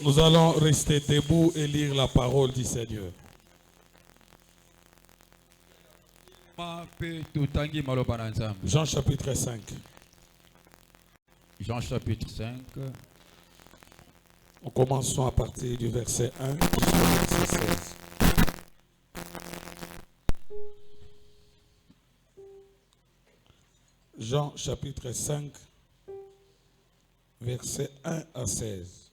Nous allons rester debout et lire la parole du Seigneur. Jean chapitre 5. Jean chapitre 5. Nous commençons à partir du verset 1 jusqu'au verset 16. Jean chapitre 5, verset 1 à 16.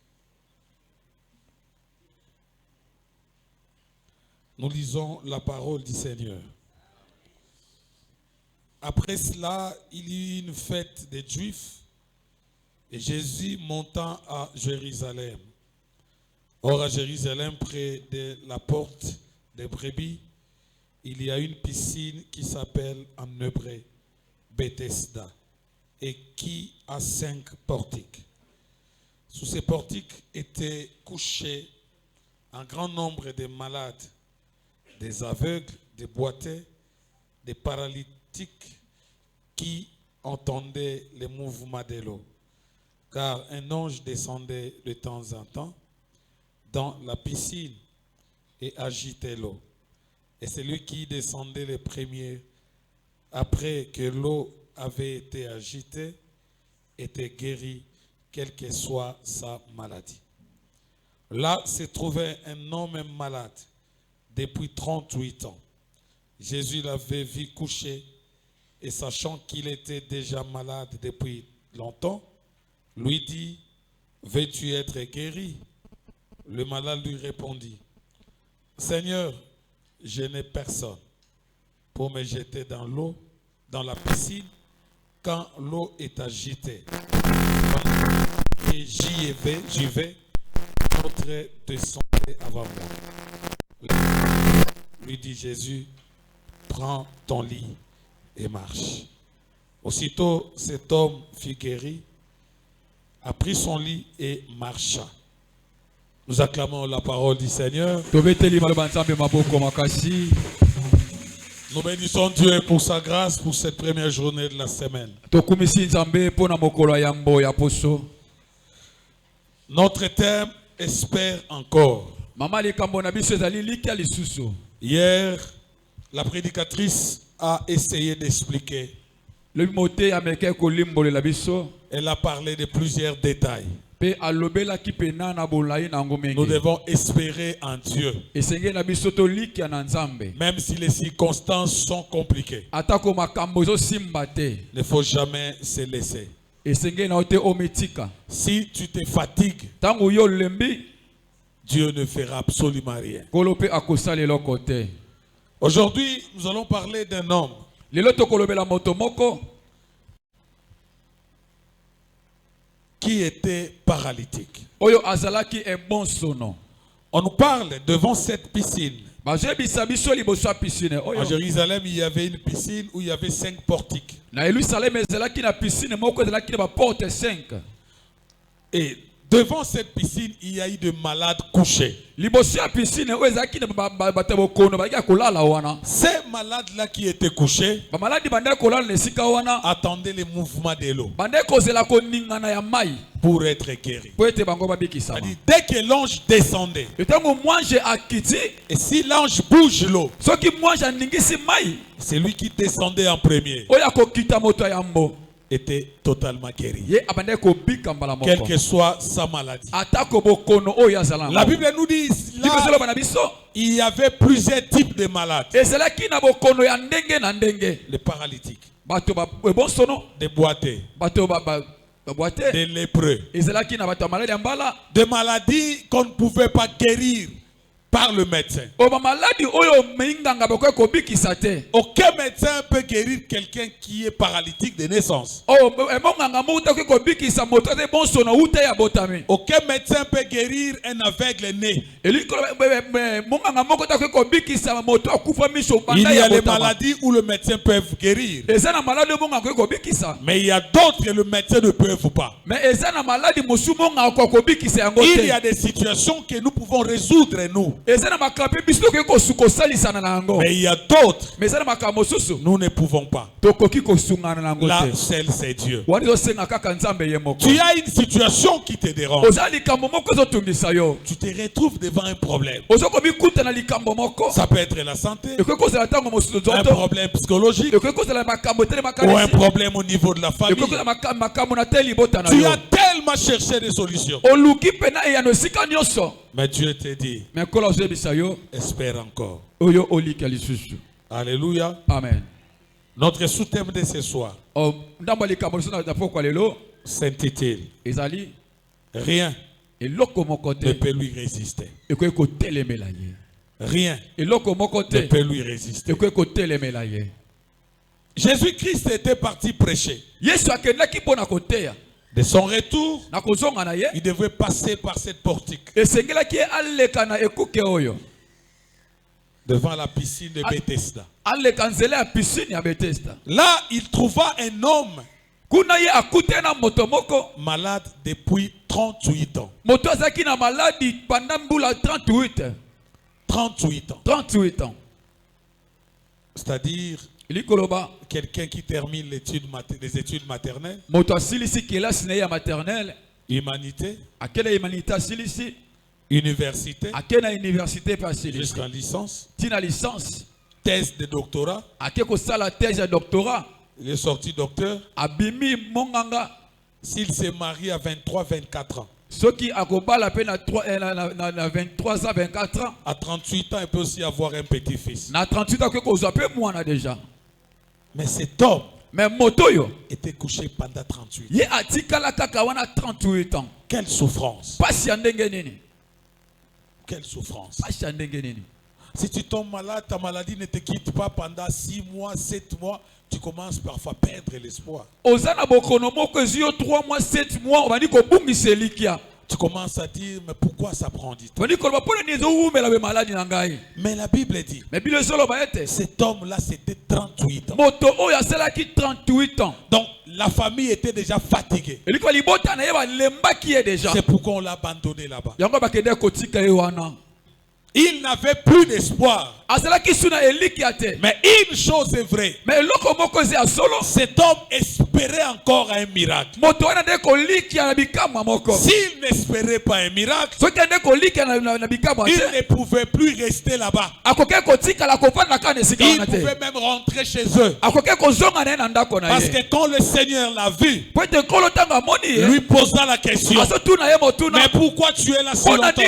Nous lisons la parole du Seigneur. Après cela, il y eut une fête des Juifs et Jésus montant à Jérusalem. Or, à Jérusalem, près de la porte des brebis, il y a une piscine qui s'appelle en hébreu Bethesda et qui a 5 portiques. Sous ces portiques étaient couchés un grand nombre de malades, des aveugles, des boiteux, des paralytiques qui entendaient les mouvements de l'eau. Car un ange descendait de temps en temps dans la piscine et agitait l'eau. Et celui qui descendait le premier, après que l'eau avait été agitée, était guéri, quelle que soit sa maladie. Là se trouvait un homme malade depuis 38 ans. Jésus l'avait vu coucher et sachant qu'il était déjà malade depuis longtemps, lui dit, « Veux-tu être guéri ?» Le malade lui répondit, « Seigneur, je n'ai personne pour me jeter dans l'eau, dans la piscine, quand l'eau est agitée. Et j'y vais, d'autres descendez avant moi. » Lui dit Jésus, « Prends ton lit et marche. » Aussitôt, cet homme fut guéri, a pris son lit et marcha. Nous acclamons la parole du Seigneur. Nous bénissons Dieu pour sa grâce pour cette première journée de la semaine. Notre thème, espère encore. Hier, la prédicatrice a essayé d'expliquer. Elle a parlé de plusieurs détails. Nous devons espérer en Dieu. Même si les circonstances sont compliquées. Il ne faut jamais se laisser. Si tu te fatigues, Dieu ne fera absolument rien. Aujourd'hui, nous allons parler d'un homme qui était paralytique. On nous parle devant cette piscine. En Jérusalem, il y avait une piscine où il y avait 5 portiques. Et devant cette piscine, il y a eu de malades couchés. Ces malades-là qui étaient couchés attendaient les mouvements de l'eau pour être guéris. Dès que l'ange descendait, et si l'ange bouge l'eau, c'est lui qui descendait en premier était totalement guéri. Quelle que soit sa maladie. La Bible nous dit là, il y avait plusieurs types de malades. Les paralytiques, des boiteux, des lépreux, des maladies qu'on ne pouvait pas guérir par le médecin. Aucun médecin peut guérir quelqu'un qui est paralytique de naissance. Aucun médecin peut guérir un aveugle né. Il y a les maladies où le médecin peut guérir. Mais il y a d'autres que le médecin ne peut pas. Il y a des situations que nous pouvons résoudre nous. Mais il y a d'autres. Nous ne pouvons pas. Là, seul c'est Dieu. Tu as une situation qui te dérange. Tu te retrouves devant un problème. Ça peut être la santé, un problème psychologique ou un problème au niveau de la famille. Tu as tellement cherché des solutions. Mais Dieu te dit, espère encore. Alléluia. Amen. Notre sous-thème de ce soir s'intitule Rien ne peut lui résister. Rien ne peut lui résister. Jésus-Christ était parti prêcher. De son retour, il devait passer par cette portique devant la piscine de Bethesda. Là, il trouva un homme malade depuis 38 ans. 38 ans. C'est-à-dire quelqu'un qui termine les études maternelles, humanité, université, jusqu'en licence, thèse de doctorat, il est sorti docteur. S'il s'est marié à 23-24 ans, à 38 ans, il peut aussi avoir un petit-fils. Mais cet homme était couché pendant 38 ans. Quelle souffrance. Quelle souffrance. Si tu tombes malade, ta maladie ne te quitte pas pendant 6 mois, 7 mois, tu commences parfois à perdre l'espoir. Tu commences à dire, mais pourquoi ça prend du temps? Mais la Bible dit, cet homme-là, c'était 38 ans. Donc, la famille était déjà fatiguée. C'est pourquoi on l'a abandonné là-bas. Il n'avait plus d'espoir. Mais une chose est vraie. Cet homme espérait encore un miracle. S'il n'espérait pas un miracle, il ne pouvait plus rester là-bas. Il pouvait même rentrer chez eux. Parce que quand le Seigneur l'a vu, lui posa la question, mais pourquoi tu es là si longtemps?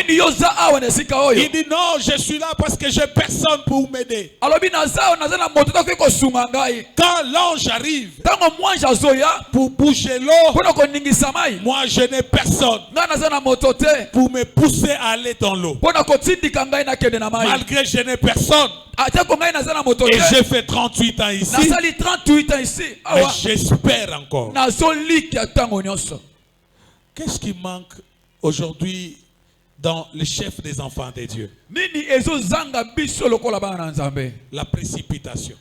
Il dit, non, je suis là parce que j'ai personne pour m'aider. Quand l'ange arrive pour bouger l'eau, moi je n'ai personne pour me pousser à aller dans l'eau. Malgré que je n'ai personne. Et j'ai fait 38 ans ici. Mais j'espère encore. Qu'est-ce qui manque aujourd'hui dans le chef des enfants de Dieu? La précipitation.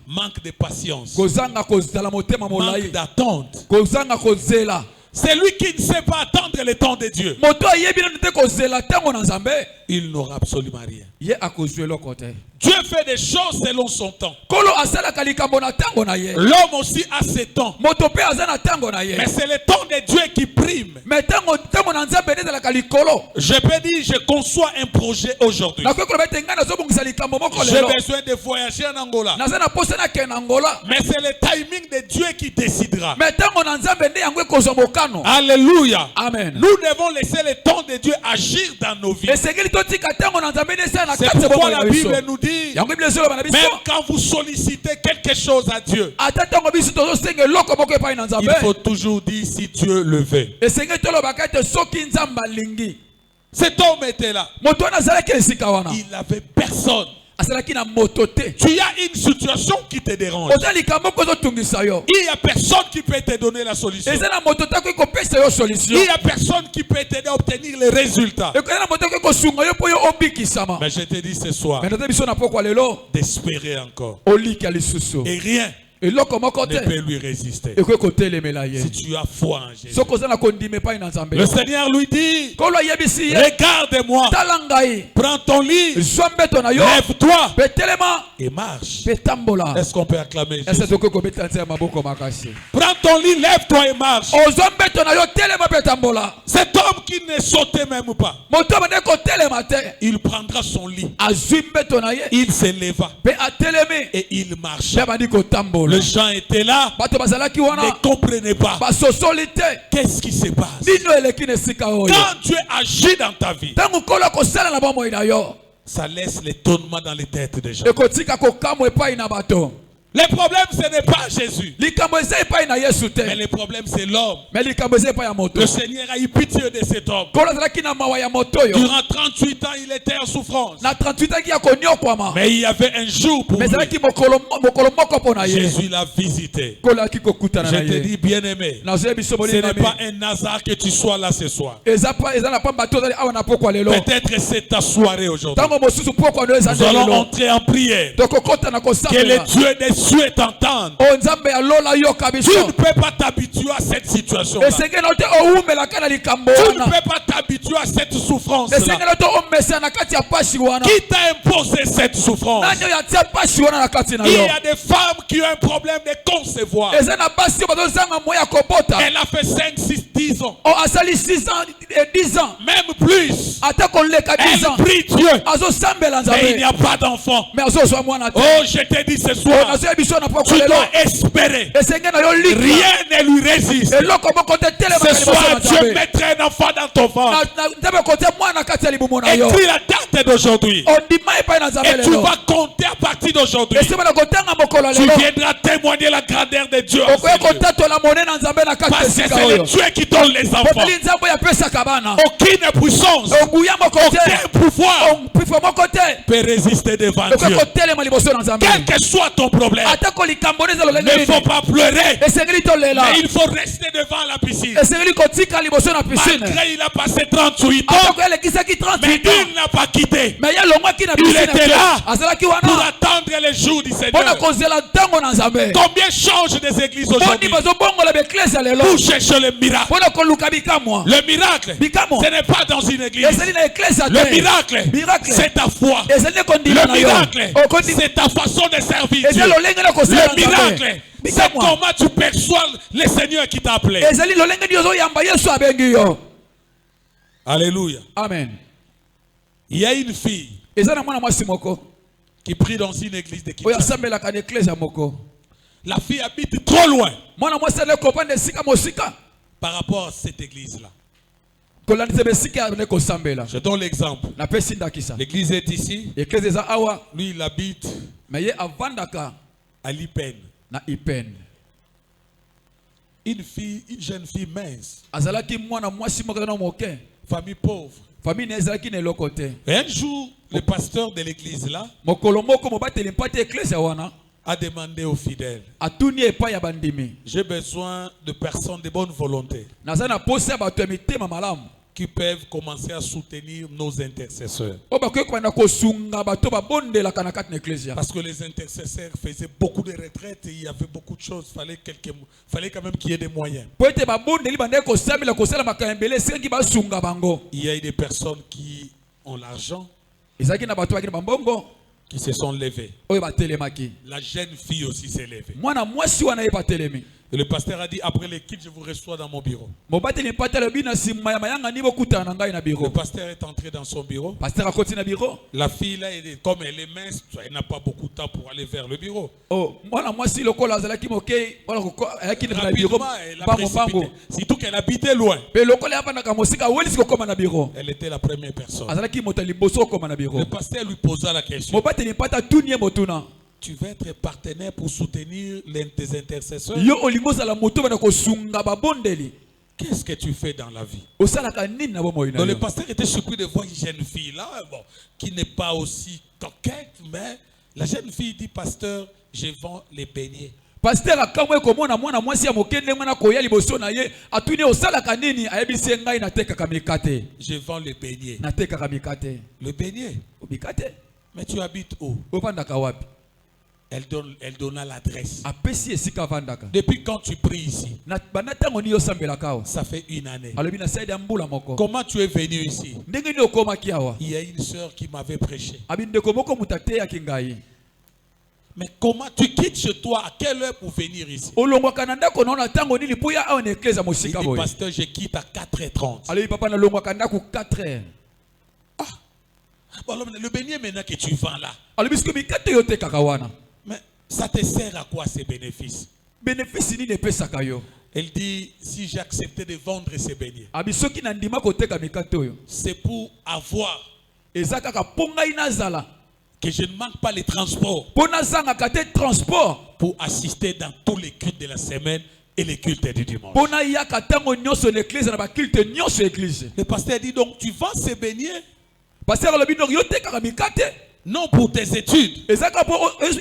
Manque de patience. Manque d'attente. C'est lui qui ne sait pas attendre le temps de Dieu. Il n'aura absolument rien. Dieu fait des choses selon son temps. L'homme aussi a ses temps. Mais c'est le temps de Dieu qui prime. Je peux dire, je conçois un projet aujourd'hui. J'ai besoin de voyager en Angola. Mais c'est le timing de Dieu qui décidera. Alléluia. Amen. Nous devons laisser le temps de Dieu agir dans nos vies. C'est pourquoi la Bible nous dit, même quand vous sollicitez quelque chose à Dieu, il faut toujours dire si Dieu le veut. Cet homme était là. Il n'avait personne. Tu as une situation qui te dérange. Il n'y a personne qui peut te donner la solution. Il n'y a personne qui peut t'aider à obtenir les résultats. Mais je te dis ce soir d'espérer encore. Et rien ne peut lui résister. Si tu as foi en Jésus. Le Seigneur lui dit, regarde-moi, prends ton lit, lève-toi et marche. Est-ce qu'on peut acclamer Jésus? Prends ton lit, lève-toi et marche. Cet homme qui ne sautait même pas, il prendra son lit, il se leva et il marcha. Les gens étaient là, ne comprenaient pas. Qu'est-ce qui se passe? Quand Dieu agit dans ta vie, ça laisse l'étonnement dans les têtes des gens. Le problème, ce n'est pas Jésus. Mais le problème, c'est l'homme. Le Seigneur a eu pitié de cet homme. Durant 38 ans, il était en souffrance. Mais il y avait un jour pour lui. Jésus l'a visité. Je te dis, bien-aimé, ce n'est pas un hasard que tu sois là ce soir. Peut-être c'est ta soirée aujourd'hui. Nous allons entrer en prière. Que le Dieu des cieux t'entende. Tu ne peux pas t'habituer à cette situation. Tu ne peux pas t'habituer à cette souffrance. Qui t'a imposé cette souffrance? Il y a des femmes qui ont un problème de concevoir. Elle a fait 5, 6, 10 ans. Même plus. Elle prie Dieu. Mais il n'y a pas d'enfant. Oh, je te dis ce soir, tu dois espérer. Rien ne lui résiste. Ce soir, Dieu mettrait un enfant dans ton ventre. Écris la date d'aujourd'hui. Et tu vas compter à partir d'aujourd'hui. Tu viendras témoigner la grandeur de Dieu. Parce que c'est le Dieu qui donne les enfants. Aucune puissance, aucun pouvoir peut résister devant Dieu. Quel que soit ton problème, il ne faut pas pleurer, mais il faut rester devant la piscine. Malgré il a passé 38 ans, mais il n'a pas quitté. Il était là pour attendre le jour du Seigneur. Combien changent des églises aujourd'hui pour chercher le miracle? Le miracle, ce n'est pas dans une église. Le miracle, c'est ta foi. Le miracle, c'est ta façon de servir Dieu. Le miracle, c'est comment tu perçois le Seigneur qui t'a appelé. Alléluia. Amen. Il y a une fille qui prie dans une église de Kinshasa. La fille habite trop loin par rapport à cette église-là. Je donne l'exemple. L'église est ici. Lui, il habite à l'Ipen. Une jeune fille mince. Famille pauvre. Et un jour, le pasteur de l'église là a demandé aux fidèles, j'ai besoin de personnes de bonne volonté qui peuvent commencer à soutenir nos intercesseurs. Parce que les intercesseurs faisaient beaucoup de retraites et il y avait beaucoup de choses. Fallait quand même qu'il y ait des moyens. Il y a des personnes qui ont l'argent, qui se sont levées. La jeune fille aussi s'est levée. Et le pasteur a dit, après l'équipe, je vous reçois dans mon bureau. Le pasteur est entré dans son bureau. La fille là, comme elle est mince, elle n'a pas beaucoup de temps pour aller vers le bureau. Rapidement, elle a précipité. Surtout qu'elle habitait loin. Elle était la première personne. Le pasteur lui posa la question. Tu veux être partenaire pour soutenir tes intercesseurs? Qu'est-ce que tu fais dans la vie? Donc le pasteur était surpris de voir une jeune fille là, qui n'est pas aussi coquette, mais la jeune fille dit, pasteur, je vends les beignets. Je vends les beignets. Le beignet. Mais tu habites où? Elle donna l'adresse. apesi esika vandaka Depuis quand tu pries ici? na banatango ni osambelaka awa Ça fait une année. alobi na saidi ya mbula moko Comment tu es venu ici? ndenge nini okomaki awa Il y a une sœur qui m'avait prêché. abi ndeko moko mutu ateyaki ngai Mais comment tu quittes chez toi? À quelle heure pour venir ici? olongwaka na ndako na ona ntango nini mpo ya awa na eklese ya Il mosika dit, boye pasteur, je quitte à 4h30. alobi papa nalongwaka ndako 4h Bon, alors, le beignet maintenant que tu vends là, alobi soki mikate yo otekaka wana mais ça te sert à quoi ces bénéfices? bénéfice nini epesaka yo Elle dit, si j'ai accepté de vendre ces beignets, abi soki nandima koteka mikate oyo c'est pour avoir eza kaka mpo ngai nazala que je ne manque pas les transports mpo nazangaka te transport pour assister dans tous les cultes de la semaine et les cultes du dimanche. mpo nayaka ntango nyonso na eklise na bakilte nyonso ya eklise Le pasteur dit donc, tu vends ces beignets paster alobi donc yo tekaka mikate non pour tes études. eza kaka mpo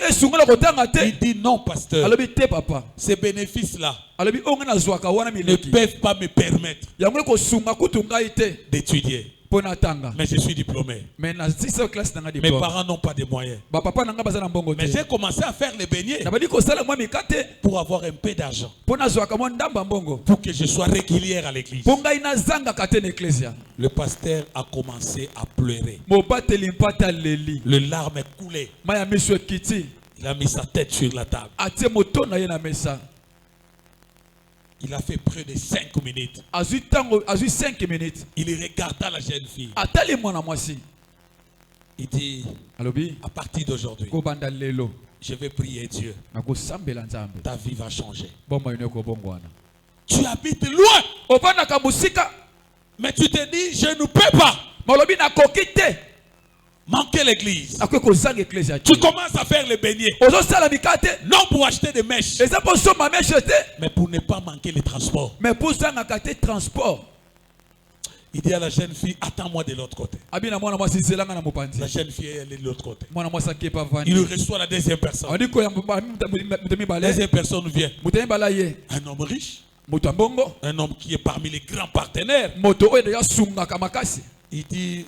esungola kotanga te Il dit non, pasteur, alobi te papa ces bénéfices-là alobi oyo ngai nazwaka wana ne mileki peuvent pas me permettre yango ekosunga kutu ngai te d'étudier. mpo natanga Mais je suis diplômé. mais na 6 classe nanga Mes diplôme parents n'ont pas de moyens. bapapa nanga baza na mbongo Mais te j'ai commencé à faire les beignets nabandi kosala mwa mikate pour avoir un peu d'argent, mpo nazwaka mwa ndamba mbongo pour que je sois régulière à l'église. mpo ngai nazangaka te na eklesia Le pasteur a commencé à pleurer. mobateli mpata leli Le larme est coulé. mai ya miso ekiti Il a mis sa tête sur la table. atie moto na ye na mesa Il a fait près de 5 minutes. azwi ntango azwi 5 minutes Il regarda la jeune fille. atali mwana mwasi Il dit, alobi à partir d'aujourd'hui, kobanda lelo je vais prier Dieu. nakosambela nzambe Ta vie va changer. bomoi ino ekobongwana Tu habites loin, ovandaka mosika mais tu te dis, je ne peux pas malobi nakoki te manquer l'église. akoki kozanga eklesia Tu te commences à faire les beignets. ozosala mikate Non pour acheter des mèches, eza mpo somba meshe te mais pour ne pas manquer les transports. mais mpo ozangaka te transport Il dit à la jeune fille, attends-moi de l'autre côté. abi na mwana mwasi zelanga na La mopanzi jeune fille, elle est de l'autre côté. mwana mwasi akepa Il vandi reçoit la deuxième personne. andi koya moto La mibale deuxième personne vient. moto mibale ye Un homme riche, moto ya mbongo un homme qui est parmi les grands partenaires. moto oyo deja asungaka makasi Il dit,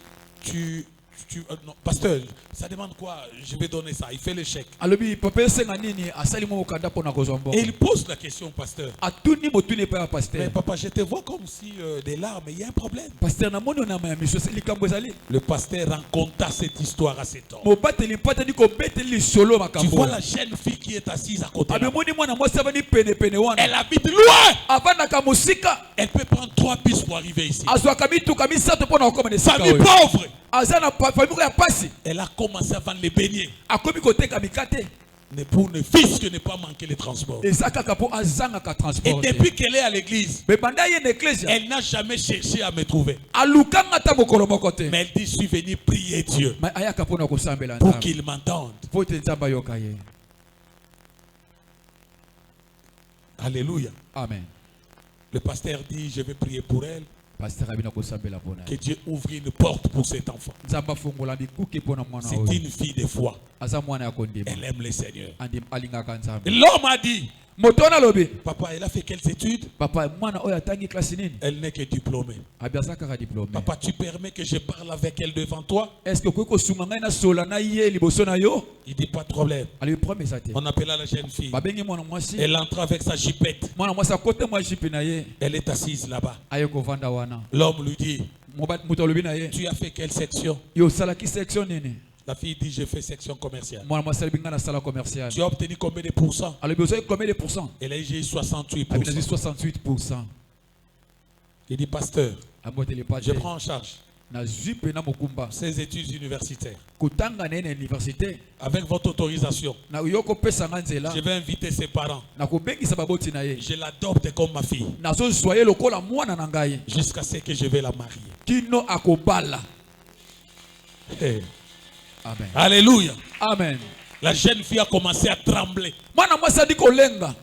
non, pasteur, ça demande quoi? Je vais donner ça. Il fait le chèque. alobi papa esenga nini asali mwa mokanda mpona kozwa Et mbongo il pose la question, pasteur. atuni motuni epai ya Mais paster papa, je te vois comme si des larmes, il y a un problème. paster namoni onama ya miso likambo ezali Le pasteur raconta cette histoire à cet homme. mobateli mpatani kobeteli lisolo Tu makambo vois la jeune fille qui est assise à côté. Là. abemoni mwana mwasi avandi penepene wana Elle habite loin. avandaka mosika Elle peut prendre 3 bus pour arriver ici. azwaka mituka misato mpona kokoma na esika Famille oyo pauvre. aza na famille ya pasi Elle a commencé à vendre les beignets. akomi koteka mikate Pour ne fils que ne pas manquer les transports. eza kaka mpo azangaka Et transport te. depuis qu'elle est à l'église, me banda ye na eklesia elle n'a jamais cherché à me trouver. alukanga ata mokolo moko te Mais elle dit, je suis venu prier Dieu me ayaka mpona kosambela pour nzambe qu'il m'entende. po ete nzambe ayoka ye Alléluia. amen Le pasteur dit, je vais prier pour elle. paster abi na kosambela mpona Que Dieu ouvre une porte pour cet enfant. nzambe afongola mikuki mpona mwana C'est oyo une fille de foi. aza mwana ya kondima Elle aime le Seigneur. alingaka nzambe L'homme a dit, moto wana alobi papa, elle a fait quelles études? papa mwana oyo atangi klasi nini Elle n'est que diplômée. abi aza kaka diplome Papa, tu permets que je parle avec elle devant toi? est-ce que okoki kosunga ngai nasola na ye liboso na yo Il dit, pas de problème. alobi problème eza te On appela la jeune fille. babengi mwana mwasi Elle entre avec sa jupette. mwana mwasi akote mwa jipe na ye Elle est assise là-bas. aye kovanda wana L'homme lui dit, moto alobi na ye tu as fait quelle section? yo osalaki section nini La fille dit, j'ai fait section commerciale. mwana mwasi alobi ngai nasala commercial Tu as obtenu combien de pourcents? alobi ozwaki combien de pourcent Elle a dit, j'ai eu abi nazwi 68%. 68%. Il dit, pasteur, aboteli pa je te prends en charge nazwi mpena mokumba ces études universitaires. kotanga na ye na université Avec votre autorisation, na yo kopesanga nzela je vais inviter ses parents. nakobengisa baboti na ye Je l'adopte comme ma fille nazozwa ye lokola mwana na ngai jusqu'à ce que je vais la marier. kino akobala Hey. amen Alléluia. amen La jeune fille a commencé à trembler. mwana mwasi adi kolenga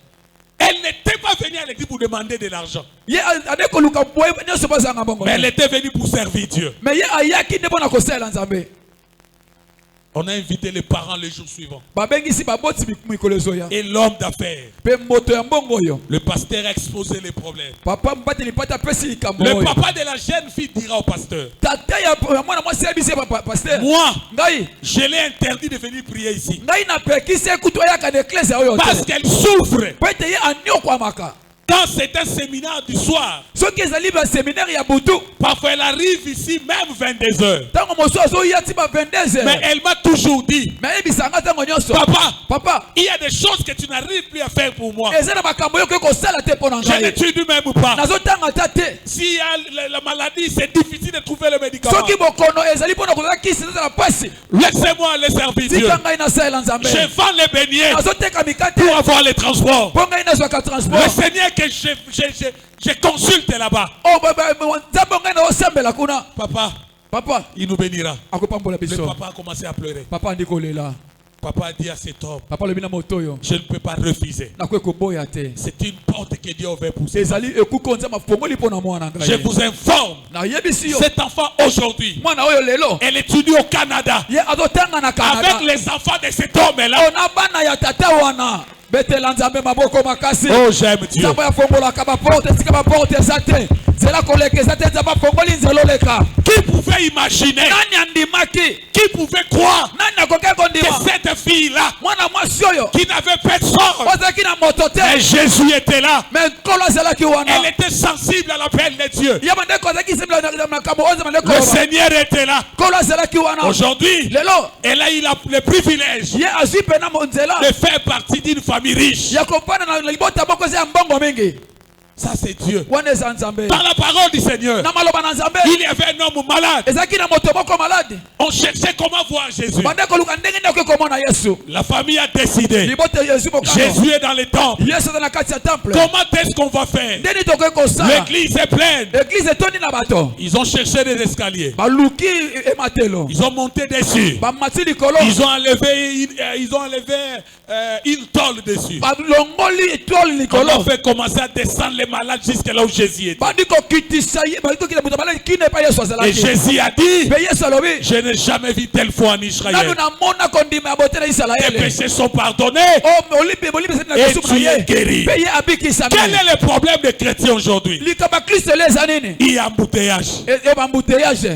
Elle n'était pas venue à l'église pour demander de l'argent. ye ade koluka boye nyonso bazanga mbongo Mais elle était venue pour servir Dieu. me ye ayaki nde mpona kosalela nzambe On a invité les parents le jour suivant. babengisi baboti mikolo ezoya Et l'homme d'affaires, pe moto ya mbongo oyo le pasteur a exposé les problèmes. papa mbateli pata apesi likambo Le oyo papa de la jeune fille dira au pasteur, tata ya mwana mwasi ayebisi paster moi, ngai je l'ai interdit de venir prier ici. ngai napekisi ekutu oyaka na eklese oyo Parce te qu'elle souffre. po ete ye aniokwamaka Quand c'est un séminaire du soir, soki ezali baseminaire ya butu parfois elle arrive ici même 22h. ntango mosu azoya ti ba 22h Mais elle m'a toujours dit, me ayebisanga ntango nyonso papa il y a des choses que tu n'arrives plus à faire pour moi. eza na makambo oyo okoki kosala te mpo na Je ngai n'étudie même pas. nazotanga ta te S'il y a la maladie, c'est difficile de trouver le médicament. soki bokono ezali mpo na kozala kisi ezala pasi Laissez-moi aller servir Dieu. tika ngai nasalela nzambe Je vends les beignets nazoteka mikate pour avoir les transports. mpo ngai nazwaka Le transport Seigneur que je consulte là-bas. nzambe ngai naosambela kuna papa il nous bénira. akopambola Le biso papa a commencé à pleurer. papa andi kolela Papa a dit à cet homme, papa alobi na moto oyo je ne peux pas refuser. nakoki koboya te C'est une porte que Dieu a ouverte pour ça. ezali ekuko nzambe afongoli mpo na mwana Je ngai vous informe, nayebisi yo cet enfant aujourd'hui, mwana oyo lelo elle étudie au Canada ye azotanga na kanada avec les enfants de cet homme-là. ona bana ya tata wana betela nzambe maboko makasi Oh, j'aime Dieu. nzambe afongolaka baporte esika baporte eza te nzela koleka eza te nzambe afongoli nzela oleka Qui pouvait imaginer, nani andimaki qui pouvait croire nani akoki kondima que cette fille-là, mwana mwasi oyo qui n'avait personne, ozalaki na moto te mais Jésus était là. me nkolo azalaki wana Elle était sensible à l'appel de Dieu. ye bandeko azalaki sembla na makambo oyo nzambe Le ndeko Seigneur était là. nkolo azalaki wana Aujourd'hui, lelo elle a eu le privilège ye azwi mpena nzela de faire partie d'une famille riche. ya kopana na libota moko eza ya mbongo mingi Ça, c'est Dieu. wana eza nzambe Par la parole du Seigneur, na maloba na nzambe il y avait un homme malade. ezalaki na moto moko malade On cherchait comment voir Jésus. bande koluka ndenge nini akoki komona yesu La famille a décidé. libota yesu mokano Jésus est dans les temples. yesu aza na kati ya temple Comment est-ce qu'on va faire? ndeni tokoki kosala L'église est pleine. eglize etondi na bato Ils ont cherché des escaliers. baluki ematelo Ils ont monté dessus. bamati likolo Ils ont enlevé une tôle dessus. balongoli toli On a likolo fait commencer à descendre les malades jusqu'à là où Jésus était. bandi kokitisa ye bandi kokita moto malade kine epa yesu Et azalaki Jésus a dit, mpe yesu alobi je n'ai jamais vu telle foi en nanu Israël. namona kondima ya bote na Tes isalaele péchés sont pardonnés. olibesani na Et yesu tu na es ye guéri. mpe ye abikisami Quel est le problème des chrétiens aujourd'hui? likambo ya kristo ele eza nini Il y a embouteillage. ebambuteyage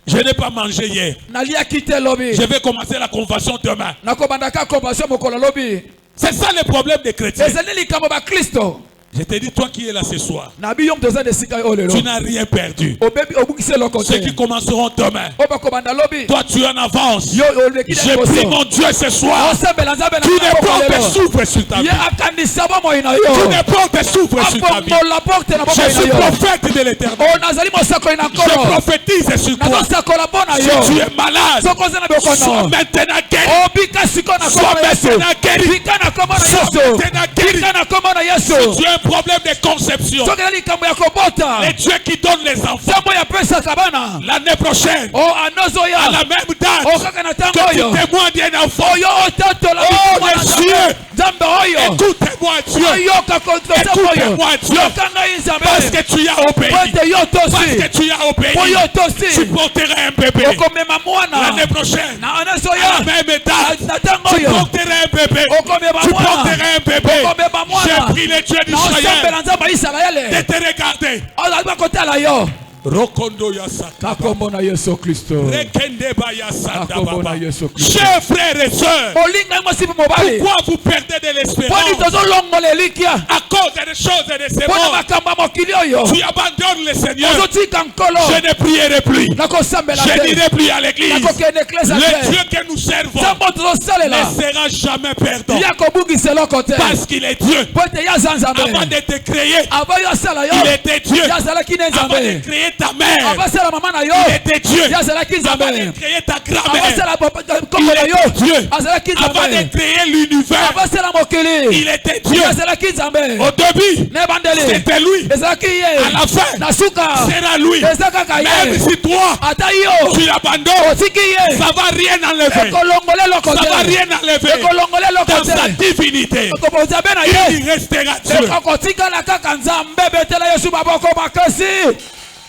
Je n'ai pas mangé hier. naliaki te lobi Je vais commencer la conversion demain. nakobandaka convention mokolo lobi C'est ça le problème des chrétiens. ezali likambo bakristo Je te dis, toi qui es là ce soir, nabi yo moto oza na esika oyo lelo tu n'as rien perdu. obebi obukisi eloko Ceux te qui commenceront demain, oyo bakobanda lobi toi tu es en avance. yo oleki na Je prie liboso mon Dieu ce soir. osembela nzambe na Qu'une maboko porte lelo s'ouvre sur ta vie. ye akandisa bomoi na yo Qu'une porte s'ouvre sur ta vie. afongola porte na Je bomoi suis na yo prophète de l'éternel. o nazali mosakoli na Je nkolo prophétise sur toi. nazosakola mpo na Si yo tu es malade, soki oza na sois bokono maintenant guéri. obika siko na Sois kombo na yesu maintenant guéri. bika na kombo na Sois yesu maintenant guéri. bika na kombo na yesu Tu as un problème de conception. soki eza likambo ya kobota Les dieux qui donnent les enfants ntango yapesaka bana l'année prochaine, o anozoya à la même date, o kaka na ntango que tu oyo témoignes d'un enfant. oyo otatola Oh, mwana les nzambe cieux, nzambe oyo écoute-moi Dieu, oyoka kontosa écoute-moi oyo Dieu, yoka ngai parce nzambe que tu as obéi, po ete yo parce tosi que tu as po obéi, yo tu tosi porteras un bébé. okomema mwana L'année prochaine, na à la anozoya même date, na ntango tu oyo porteras un bébé. okomema Tu mwana porteras un bébé. okomema mwana J'ai pris les dieux d'Israël naosambela nzambe ya de isalaele te regarder. ozali bakotala yo Rokondo Yasaka. na kombo na yesu kristo Rekende Bayasanda Akombo Baba. na Yesu Kristo. Chers frères et sœurs, olinga ngo sipi mobali pourquoi vous perdez de poni l'espérance tozolongola elikya à cause des choses et de ces mpona mots? makambo ya mokili oyo Tu abandonnes le Seigneur. ozotika nkolo Je ne prierai plus. nakosambela Je te n'irai plus à l'église. nakokende eklesa Le te Dieu que nous servons nzambe ne tozosalela sera jamais perdant. ya kobungisa eloko te Parce qu'il est Dieu. po ete ye aza nzambe Avant de te créer, ava yo asala yo il était Dieu. ye azalaki ne Avant de nzambe créer ta mère, ava asala mama na yo il était Dieu. ye azalaki Avant de nzambe créer ta ava grand-mère, asala nkombo na il yo était Dieu. azalaki Avant de nzambe créer l'univers, ava asala mokili il était Dieu. ye azalaki nzambe Au début, na ebandeli c'était lui. ezalaki À ye la fin, na suka sera lui. eza kaka Même ye si toi, ata yo tu abandonnes, otiki ye ça va rien enlever. ekolongola eloko Ça va te rien enlever. ekolongola eloko Dans sa te divinité, okoboza be na ye il restera Dieu. ekokotikala kaka nzambe betela yesu maboko makasi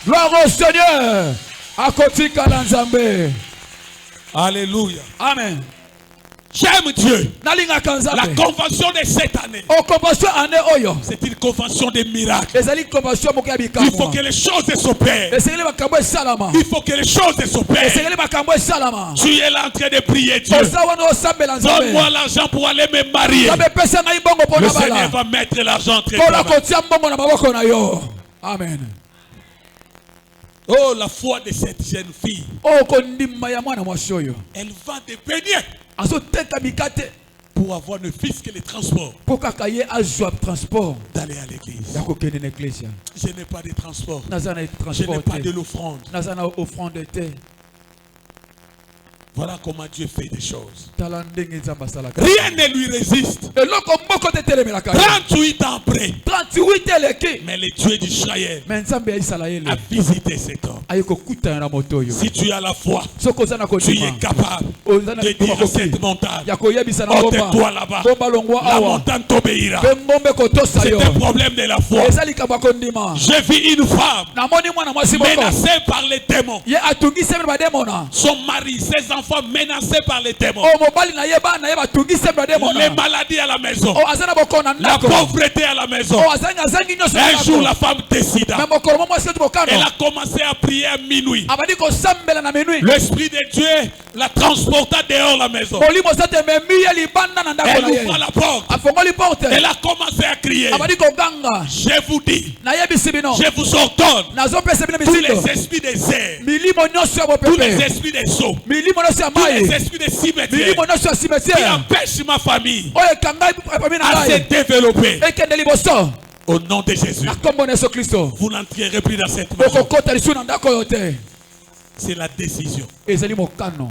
gloire au seigneur akotikala nzambe Alléluia. Amen. J'aime Dieu. Nalingaka La Nzambe. convention de cette année, O convention année oyo. c'est une convention de miracles. Ezali convention moko ya Il faut bikamwa. que les choses s'opèrent. Esengeli makambo esalama. Il faut que les choses s'opèrent. Esengeli makambo esalama. Tu es là en train de prier Dieu. Oza wana osambela Nzambe. Donne-moi l'argent pour aller me marier. Nzambe pesa ngai bongo Le mpona Seigneur bala. va mettre l'argent entre Kola tes mains. kotia mbongo na maboko na yo. Amen. Oh, la foi de cette jeune fille. O kondima ya mwana mwasi oyo. Elle vend des beignets Azoteka mikate pour avoir ne fût-ce que les transports mpo kaka ye azwa transport d'aller à l'église. ya kokende na eklezia. Je n'ai pas de transport. Naza na Je n'ai transport pas de te. l'offrande. Naza na offrande te. Voilà comment Dieu fait des choses. Tala ndenge Nzambe asalaka. Rien ne lui résiste. Eloko moko te telemelaka ye. 38 ans après, 38 eleki. mais le Dieu d'Israël Me Nzambe ya Isalaele a visité cet homme. aye kokutana na moto oyo. Si tu as la foi, Soki oza na tu es kondima capable oza na de dire à kokoki cette montagne, ya koyebisa na ôte-toi ngomba là-bas. ngomba longwa La awa montagne t'obéira. mpe ngombe kotosa C'est yo. un problème de la foi. Eza likambo ya kondima. J'ai vu une femme Namoni mwana mwasi moko menacée par les démons. ye atungisemi na bademona. Son mari, ses enfants menacés par les démons. O mobali na ye bana na ye batungisemi na Les bademona. maladies à la maison. O aza na bokono na La ndako. pauvreté à la maison. O azangi nyonso na Un jour, ndako. la femme décida. Me mokolo mo mwasi oti bokano. Elle a commencé à prier à minuit. Abandi kosambela na minui. L'Esprit de Dieu la transporta dehors la maison. Molimo sa te memi ye libanda na ndako Elle na ye. ouvra la porte. Afongoli porte. Elle a commencé à crier. Abandi koganga. Je vous dis, Nayebisi bino. je vous ordonne, Nazopesa bino tous misindo. les esprits des airs, Milimo nyonso ya tous les bopepe. esprits des eaux, Milimo nyonso ya tous les mai. esprits des cimetières Milimo nyonso ya qui cimetière. empêchent ma famille Oyo ekanga famille na à se ngai. développer. Ekende liboso. Au nom de Jésus, Na kombo na Yesu Kristo. vous n'entrerez plus dans cette maison. Okokota lisu na ndako oyo te. C'est la décision. Ezali mokano.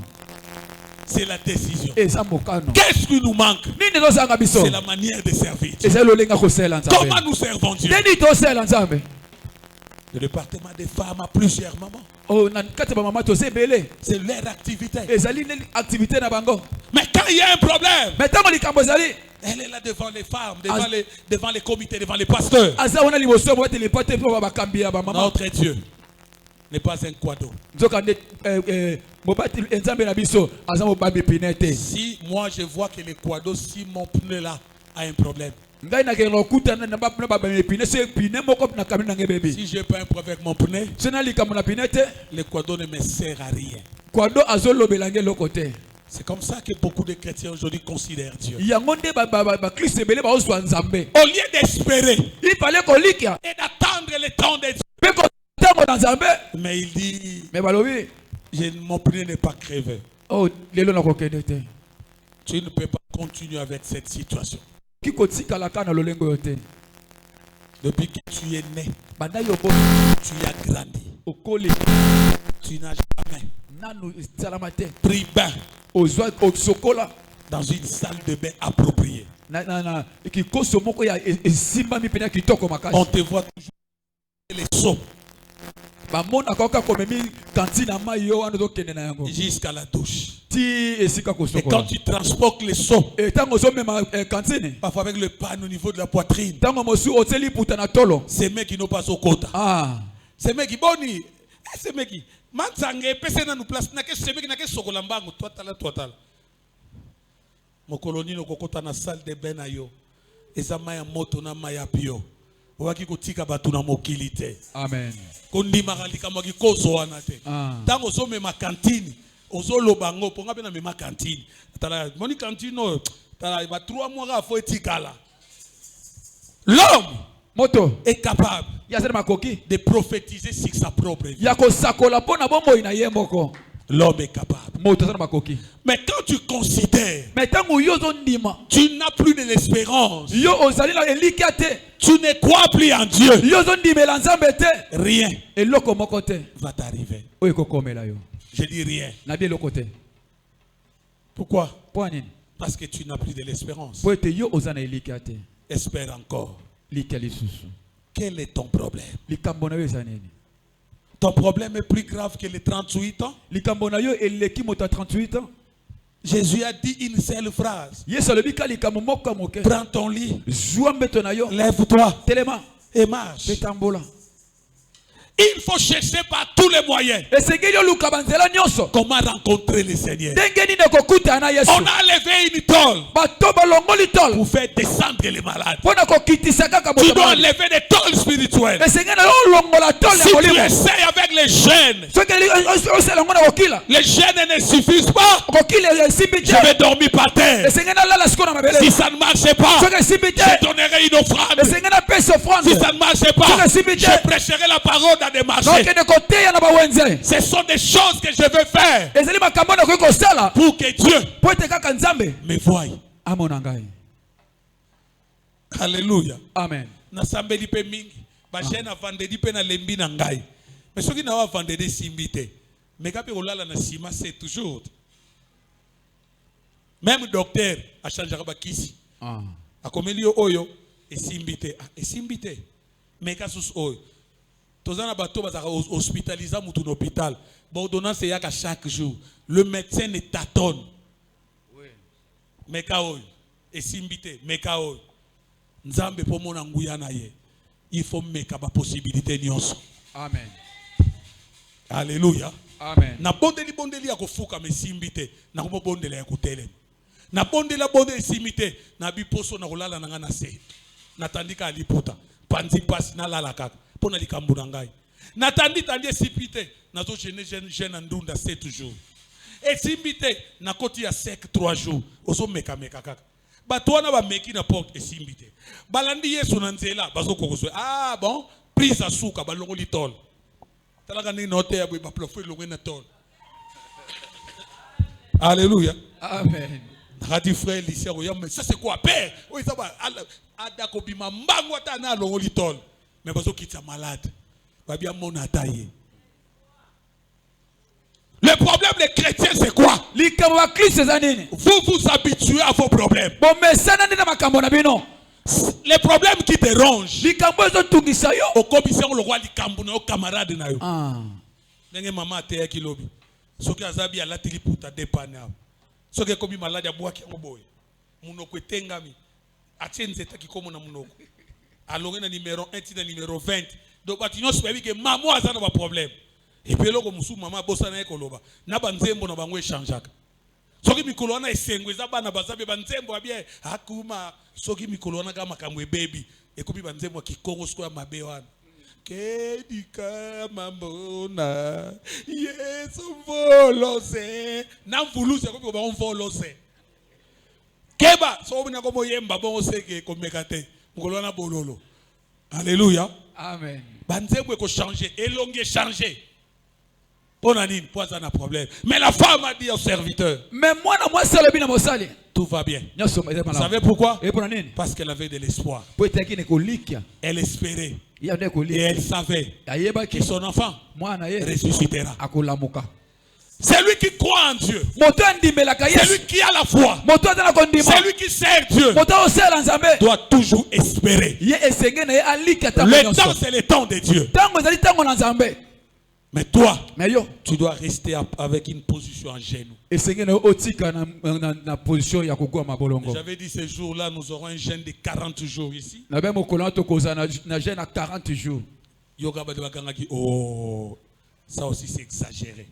C'est la décision. Eza mokano. Qu'est-ce qui nous manque? Nini tozanga biso? C'est la manière de servir Dieu. Ezali lolenga kosela Nzambe. Comment nous servons Dieu? Nini tosela Nzambe? Le département des femmes a plusieurs mamans. Oh na kati ba mama toza ebele. C'est leur activité. Ezali nini activité na bango. Mais quand il y a un problème, Mais ntango likambo ezali elle est là devant les femmes, devant les comités, devant les pasteurs. aza wana liboso mo etele pate mpo bakambi ya bamama. Notre Dieu n'est pas un quado. Nzoka nde mobati Nzambe na biso aza mobambi pine te. Si moi je vois que le quado, si mon pneu là a un problème, Ngai na kelo kutana na babambi pine se pine moko na kamino na ngebebi. si j'ai pas un problème avec mon pneu, Se na likambo na pine te, le quado ne me sert à rien. kwado azolobela nge loko te. C'est comme ça que beaucoup de chrétiens aujourd'hui considèrent Dieu. Yango nde bakristo ebele baozwa Nzambe. Au lieu d'espérer Il fallait kolikia et d'attendre le temps de Dieu, mpe kotango na Nzambe. mais il dit, Me balobi mon pneu n'est pas crevé. oh lelo na kokende te. Tu ne peux pas continuer avec cette situation. Ki kotikalaka na lolengo yo te. Depuis que tu es né, Banda yo bo tu as grandi. okoli Tu n'as jamais nanu salama te. pris bain Ozwa osokola dans une salle de bain appropriée. na kikoso moko ya esimbami pene ya kitoko On makasi. te voit toujours les seaux Bamona kaka komemi kantine na mai yo wana tokende na yango. jusqu'à la douche. Ti esika Et quand kosokola. tu transportes les seaux, Ntango ozomema kantine. parfois avec le pan au niveau de la poitrine, Ntango mosu oteli puta na tolo. ces mecs qui n'ont pas au quota. Ah. Ces mecs qui boni, ces mecs qui manzange pese na nous place na que ces mecs na que sokolambango total. Mon colonie no kokota na salle de bain na yo. Eza maya moto na maya pio. Waki kotika batu na mokili te. Amen. Kondimaka likambo kikozo wana te. Tango ozomema kantine, ozoloba ngo ponga pe na mema kantine. Tala moni kantine no, tala ba 3 mois ka fo etikala. L'homme Moto est capable yazali makoki de prophétiser sur sa propre vie. ya kosakola pona bomoi na ye moko. L'homme est capable. Moto azali makoki. Mais quand tu considères, Mais ntango yo ozondima tu n'as plus de l'espérance. yo ozali na elikia te. Tu ne crois plus en Dieu. Yo ozondimela Nzambe te. Rien Eloko moko te va t'arriver. oyo ekokomela yo. Je dis rien. Na bi eloko te. Pourquoi? Po nini? Parce que tu n'as plus de l'espérance. Po ete yo oza na elikia te. Espère encore. Likia lisusu. Quel est ton problème? Likambo na yo eza nini? Ton problème est plus grave que les 38 ans. Likambo na yo eleki moto ya 38 ans. Jésus a dit une seule phrase. Yesu alobi ka likambo moko moke. Prends ton lit, Zwa mbeto na yo. lève-toi Telema. et marche. Petambola. Il faut chercher par tous les moyens comment rencontrer le Seigneur. On a levé une tôle pour faire descendre les malades. Tu dois lever des tôles spirituelles. Si tu essaies avec les gènes, les gènes ne suffisent pas. Je vais dormir par terre. Si ça ne marche pas, je donnerai une offrande. Si ça ne marche pas, je prêcherai la parole dans des marchés. Ce sont des choses que je veux faire pour que Dieu me voie. Alléluia. Amen. Nasambeli pe mingi. Ba jeune a vendredi pe na lembi na ngai. Mais soki na wa vendredi simbite. Mais kapi olala na sima c'est toujours. Même docteur a changé ba kisi. A komeli oyo e simbite. E simbite. Mais kasus oyo. Tozana bato bazaka hospitaliser mutu na hôpital. Bon ordonnance yaka chaque jour. Le médecin ne tâtonne. Oui. Mais ka oyo e simbite. Mais ka oyo. Nzambe po mona nguya na ye. Il faut meka ba possibilité nyonso. Amen. Alléluia. Amen. Na bondeli ya kofuka mesimbite na ko bondela ya kotele. Na bondeli simite na biposo na kolala na nga na se. Natandika aliputa. Panzi pasi na lala kaka. Pona likambu na ngai. Natandi sipite na zo jeune ndunda 7 jours. Et simbite na koti ya sec 3 jours. Oso meka kaka. Batwana ba meki na porte esimbite. Balandi Yesu na nzela bazo kokoswe. Ah bon, prise asuka balongo litol. Talaka ni note ya ba plafo longo na tol. Alléluia. Amen. Radi frère lycée mais ça c'est quoi père? Oui ça va adako bima mbango ata na longo litol. Mais bazo kitsa malade. Ba bien mona tailler. Le problème des chrétiens, c'est quoi? Vous vous habituez à vos problèmes. Les problèmes qui dérangent. Au commission, le roi du camarade. Nenge maman te ki lobi. Soki azabi ala tili puta depana. Soki komi malade ya bwaki ngoboy. Munoko etengami. Atyenze taki komo na munoko. Alonge na numéro 1 ti na numéro 20. Donc batinyo sebi ke maman azana ba problème. Et puis là, comme maman bossa na ekoloba, na banzembo na bango échangeaka. Soki mikolo na esengo ezaba na bazabe banzembo abie akuma soki mikolo na kama kamwe baby ekobi banzembo kikongo siko ya mabe wana. Kedika mambona Yesu volose na mvuluze kobi ba volose. Keba so bina komo yemba bongo seke komekate mikolo na bololo. Alléluia. Amen. Banzembo eko changer, elonge changer. Pour un problème. Mais la femme a dit au serviteur, mais moi, tout va bien. Vous savez pourquoi? Parce qu'elle avait de l'espoir. Elle espérait. Et elle savait que son enfant ressuscitera. C'est lui qui croit en Dieu. C'est lui qui a la foi. C'est lui qui sert Dieu. Doit toujours espérer. Le temps, c'est le temps de Dieu. Mais toi, tu dois rester avec une position en genoux. J'avais dit ce jour-là, nous aurons un jeûne de 40 jours ici. Oh, ça aussi c'est exagéré.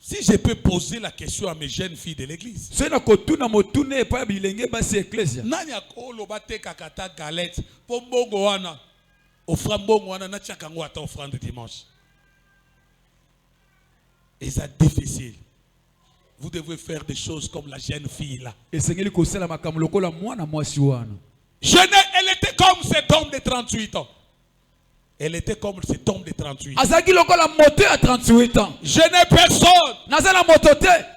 Si je peux poser la question à mes jeunes filles de l'église. Offrande dimanche. Et c'est difficile. Vous devez faire des choses comme la jeune fille là. Elle était comme cet homme de 38 ans. Elle était comme cet homme de 38 ans. Je n'ai personne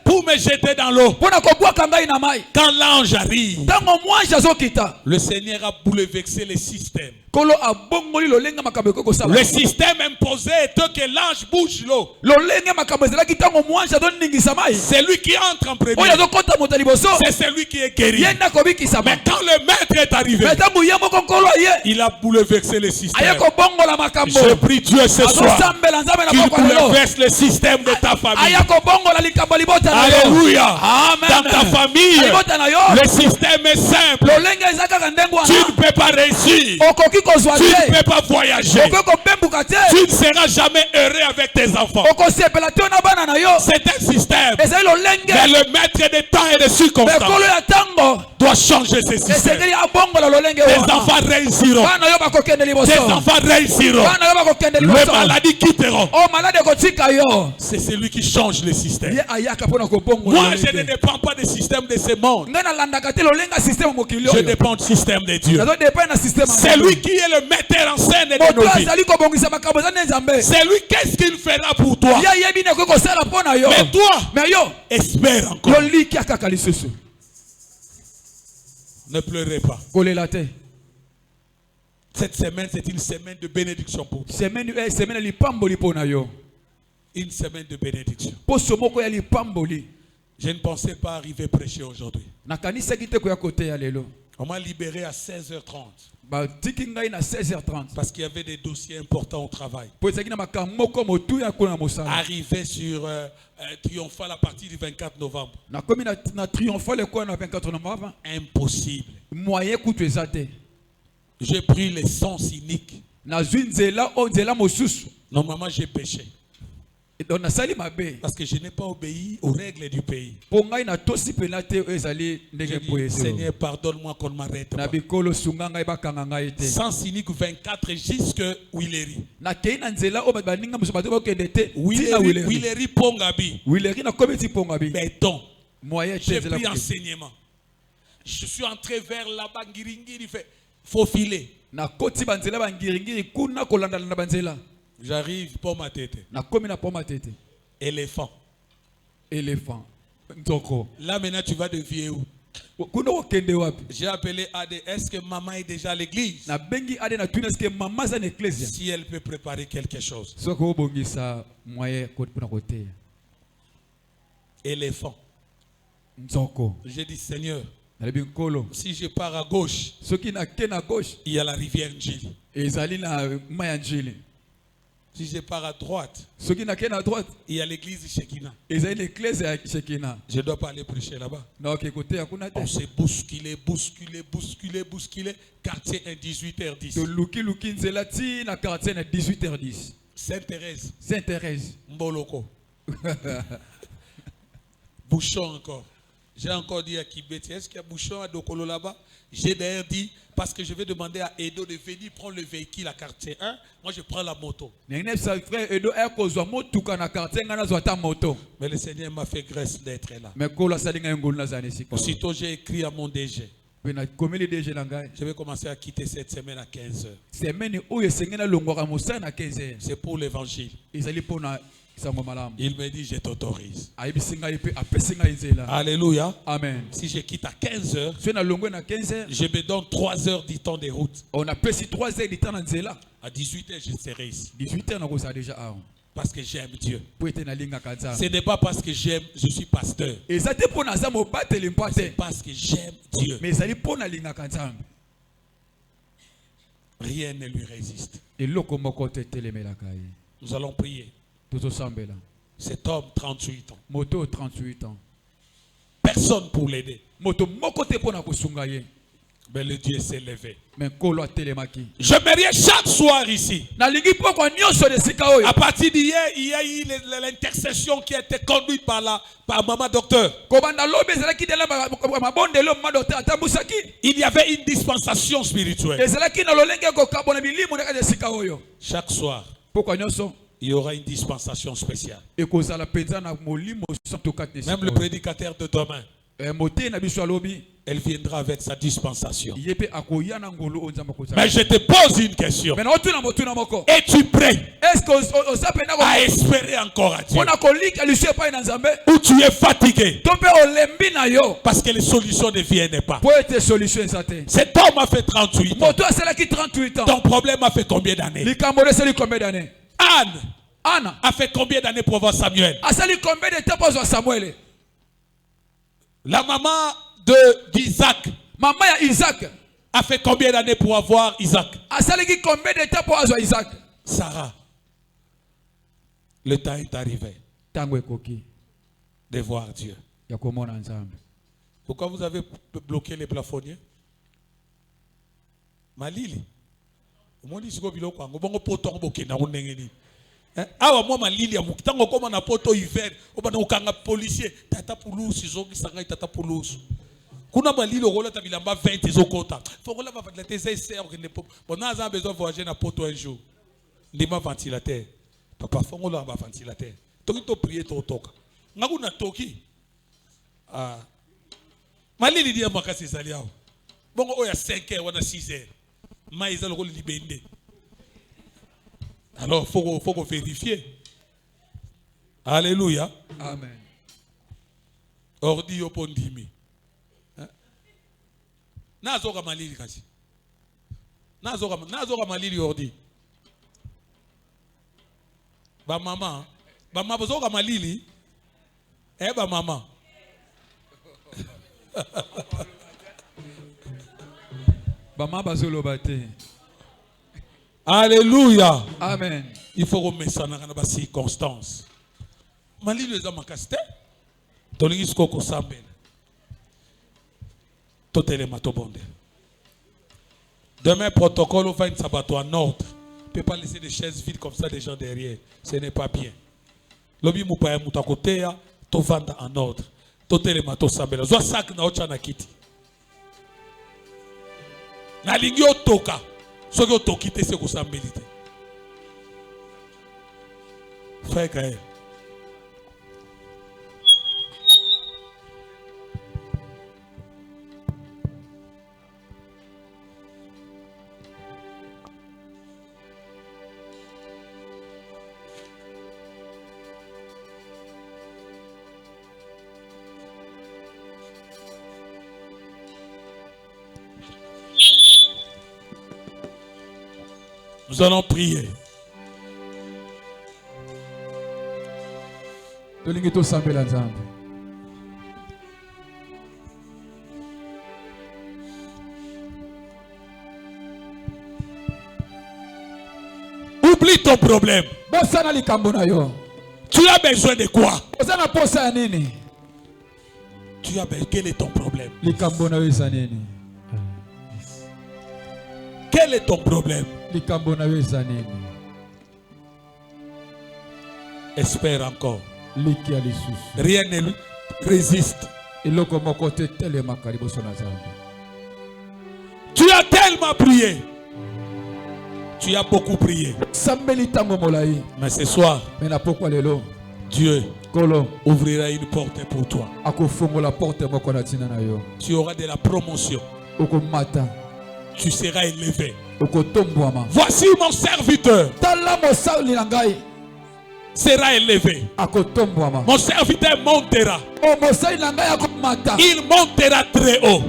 pour me jeter dans l'eau. Quand l'ange arrive, le Seigneur a bouleversé le système. Le système imposé était que l'ange bouge l'eau. C'est lui qui entre en premier. C'est celui qui est guéri. Mais quand le maître est arrivé, il a bouleversé le système. Je prie Dieu ce soir qu'il bouleverse le système de ta famille. Alléluia. Dans ta famille, le système est simple. ne peux pas réussir. Tu ne peux pas voyager. Tu ne seras jamais heureux avec tes enfants. C'est un système. Mais le maître des temps et des circonstances doit changer ce système. Tes enfants réussiront. Tes enfants réussiront. Les maladies quitteront. C'est celui qui change le système. Moi, je ne dépends pas du système de ce monde. Je dépends du système de Dieu. C'est lui qui est le metteur en scène de nos vies. C'est lui, qu'est-ce qu'il fera pour toi? Mais toi, espère encore. Ne pleurez pas. Cette semaine, c'est une semaine de bénédiction pour toi. Une semaine de bénédiction. Je ne pensais pas arriver prêcher aujourd'hui. On m'a libéré à 16h30. Parce qu'il y avait des dossiers importants au travail. Arrivé sur Triomphal à partir du 24 novembre. Impossible. J'ai pris les sens cyniques. Normalement, j'ai péché. Parce que je n'ai pas obéi aux règles du pays. Seigneur, pardonne-moi qu'on ne m'arrête pas. Sans cynique 24 jusqu'à Willery. Willery Pongabi. Béton. J'ai pris enseignement. Je suis entré vers là-bas. Il faut filer. J'arrive pour ma tête. Éléphant. Là maintenant tu vas de vieux. J'ai appelé Adé. Est-ce que maman est déjà à l'église? Si elle peut préparer quelque chose. Éléphant. J'ai dit Seigneur, si je pars à gauche, il y a la rivière Njili. Si je pars à droite, il y a l'église Shekina. Je dois pas aller prêcher là-bas. On s'est bousculé. Quartier 18h10. Sainte-Thérèse. Mboloko. Bouchon encore. J'ai encore dit à Kibeti, est-ce qu'il y a bouchon à Dokolo là-bas? J'ai d'ailleurs dit, parce que je vais demander à Edo de venir prendre le véhicule à quartier 1. Moi, je prends la moto. Mais le Seigneur m'a fait grâce d'être là. Aussitôt, j'ai écrit à mon DG. Je vais commencer à quitter cette semaine à 15h. C'est pour l'évangile. Il me dit, je t'autorise. Alléluia. Amen. Si je quitte à 15h, je me donne 3 heures du temps de route. On a passé 3 heures du temps dans Zéla. À 18h, je serai ici. 18h, on a déjà. Parce que j'aime Dieu. Ce n'est pas parce que j'aime, je suis pasteur. C'est parce que j'aime Dieu. Rien ne lui résiste. Nous allons prier. Cet homme, 38 ans. Moto 38 ans. Personne pour l'aider. Mais le Dieu s'est levé. Je me chaque soir ici. À partir d'hier, il y a eu l'intercession qui a été conduite par maman docteur. Il y avait une dispensation spirituelle. Chaque soir, il y aura une dispensation spéciale. Même le prédicateur de demain, elle viendra avec sa dispensation. Mais je te pose une question. Es-tu prêt à espérer encore à Dieu? Ou tu es fatigué parce que les solutions ne viennent pas? Cet homme a fait 38 ans. Ton problème a fait combien d'années? Anne a fait combien d'années pour voir Samuel? La maman d'Isaac a fait combien d'années pour avoir Isaac? Sarah. Le temps est arrivé de voir Dieu. Pourquoi vous avez bloqué les plafonniers? malili omoni siko biloko yango bongo poto ngo bokenda ngo ndenge nini awa mwa malili ya mukitango koma na poto hiver obana ukanga policier tata pulusu zoki sanga tata pulusu kuna malili okolata bilamba 20 ezokota fokola ba ventilateur c'est serre que ne peut bon na za besoin voyager na poto un jour ndima ventilateur papa fongola ba ventilateur toki to prier to toka ngakuna toki malili dia makasi ezali awa bongo oya 5h wana 6h maïza lokoli libende. Alors faut vérifier. Alléluia. Amen. Ordi opondimi. Nazoka malili kasi. Nazoka malili ordi. Ba mama bozoka malili. Ba mama. Bama bazolo bate. Alléluia. Amen. Il faut remettre ça dans les circonstances. Malili les hommes casté. Tolingi skoko sambel. Totele matobonde. Demain protocole va une sabato en ordre. On ne peut pas laisser des chaises vides comme ça des gens derrière. Ce n'est pas bien. Lobi mupaya mutakote ya to vanda en ordre. Totele mato sambel. Zo sak na ocha na kiti. Na lingi otoka soki otoki te se kosambeli te frère Gaël nous allons prier. Oublie ton problème. Tu as besoin de quoi? Tu as besoin. Quel est ton problème? Quel est ton problème? Espère encore. Rien ne résiste. Tu as tellement prié. Tu as beaucoup prié. Mais ce soir, Dieu ouvrira une porte pour toi. Tu auras de la promotion. Tu seras élevé. Voici mon serviteur sera élevé. Mon serviteur montera. Il montera très haut.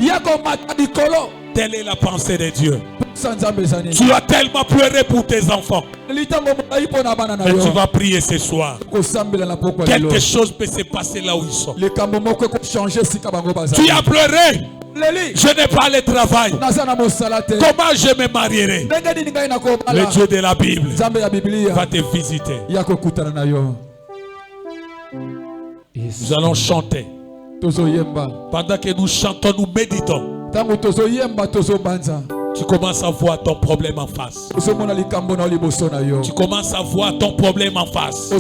Telle est la pensée de Dieu. Tu as tellement pleuré pour tes enfants. Mais tu vas prier ce soir. Quelque chose peut se passer là où ils sont. Tu as pleuré. Je n'ai pas le travail. Comment je me marierai? Le Dieu de la Bible va te visiter. Nous allons chanter. Pendant que nous chantons, nous méditons. Tu commences à voir ton problème en face. Tu commences à voir ton problème en face.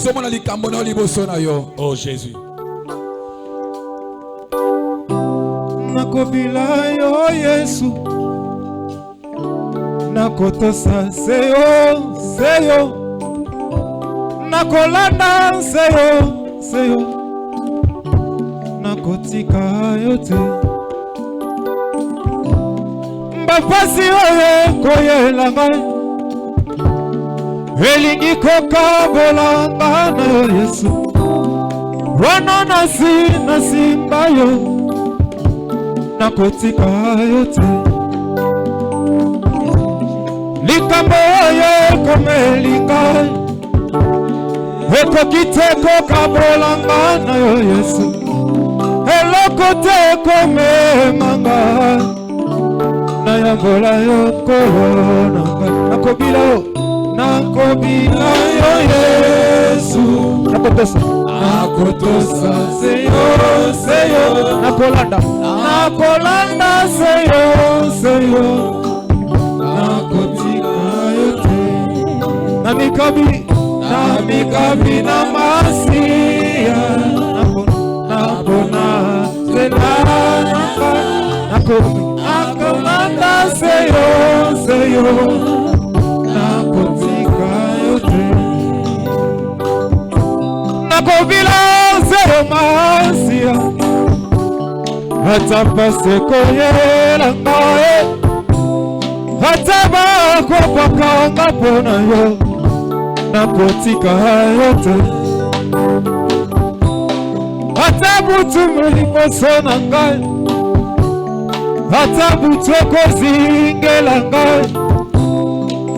Oh Jésus. Nakobila yo Yesu nakotosa seyo nakolanda seyo nakotika yo te mbapasi oyo koyela ngai elingi kokabolanga na yo Yesu wana nasimba yo nakotika yo te likambo oyo komelinga ekoki te kokabolanga na yo Yesu eloko te komemanga nayambola yo kolo nanga nakobila yo Yesu nakotosa seyo nakolanda seyo mikabi na masia napona zela nakomanda seyo nakotika yote nakobila seyo masia hata pase koyela ngae hata bakopakanga pona yo nakotika yote hata butu mulikoso na ngai hata butu okozingela ngai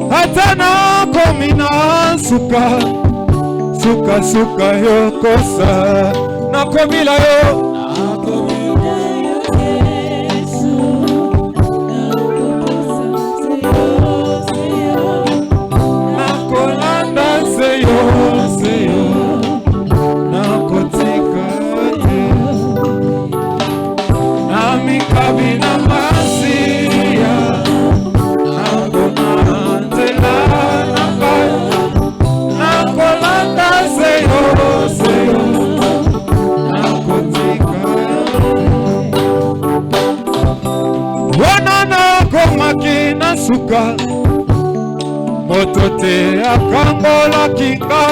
hata nakomi na suka yokosa nakomila yo suka moto te akangola kinga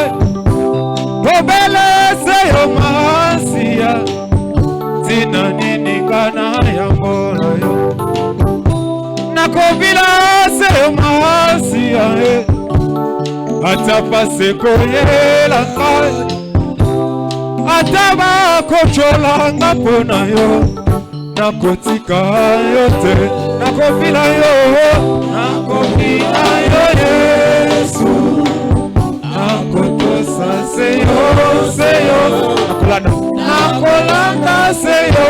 obelese yo masia tina nini kana yango yo nakobila se yo masia ata pase koyela ngai ata bakochola nga pona yo nakotika yote nakobila yo Yesu nakotosa seyo nakolanda seyo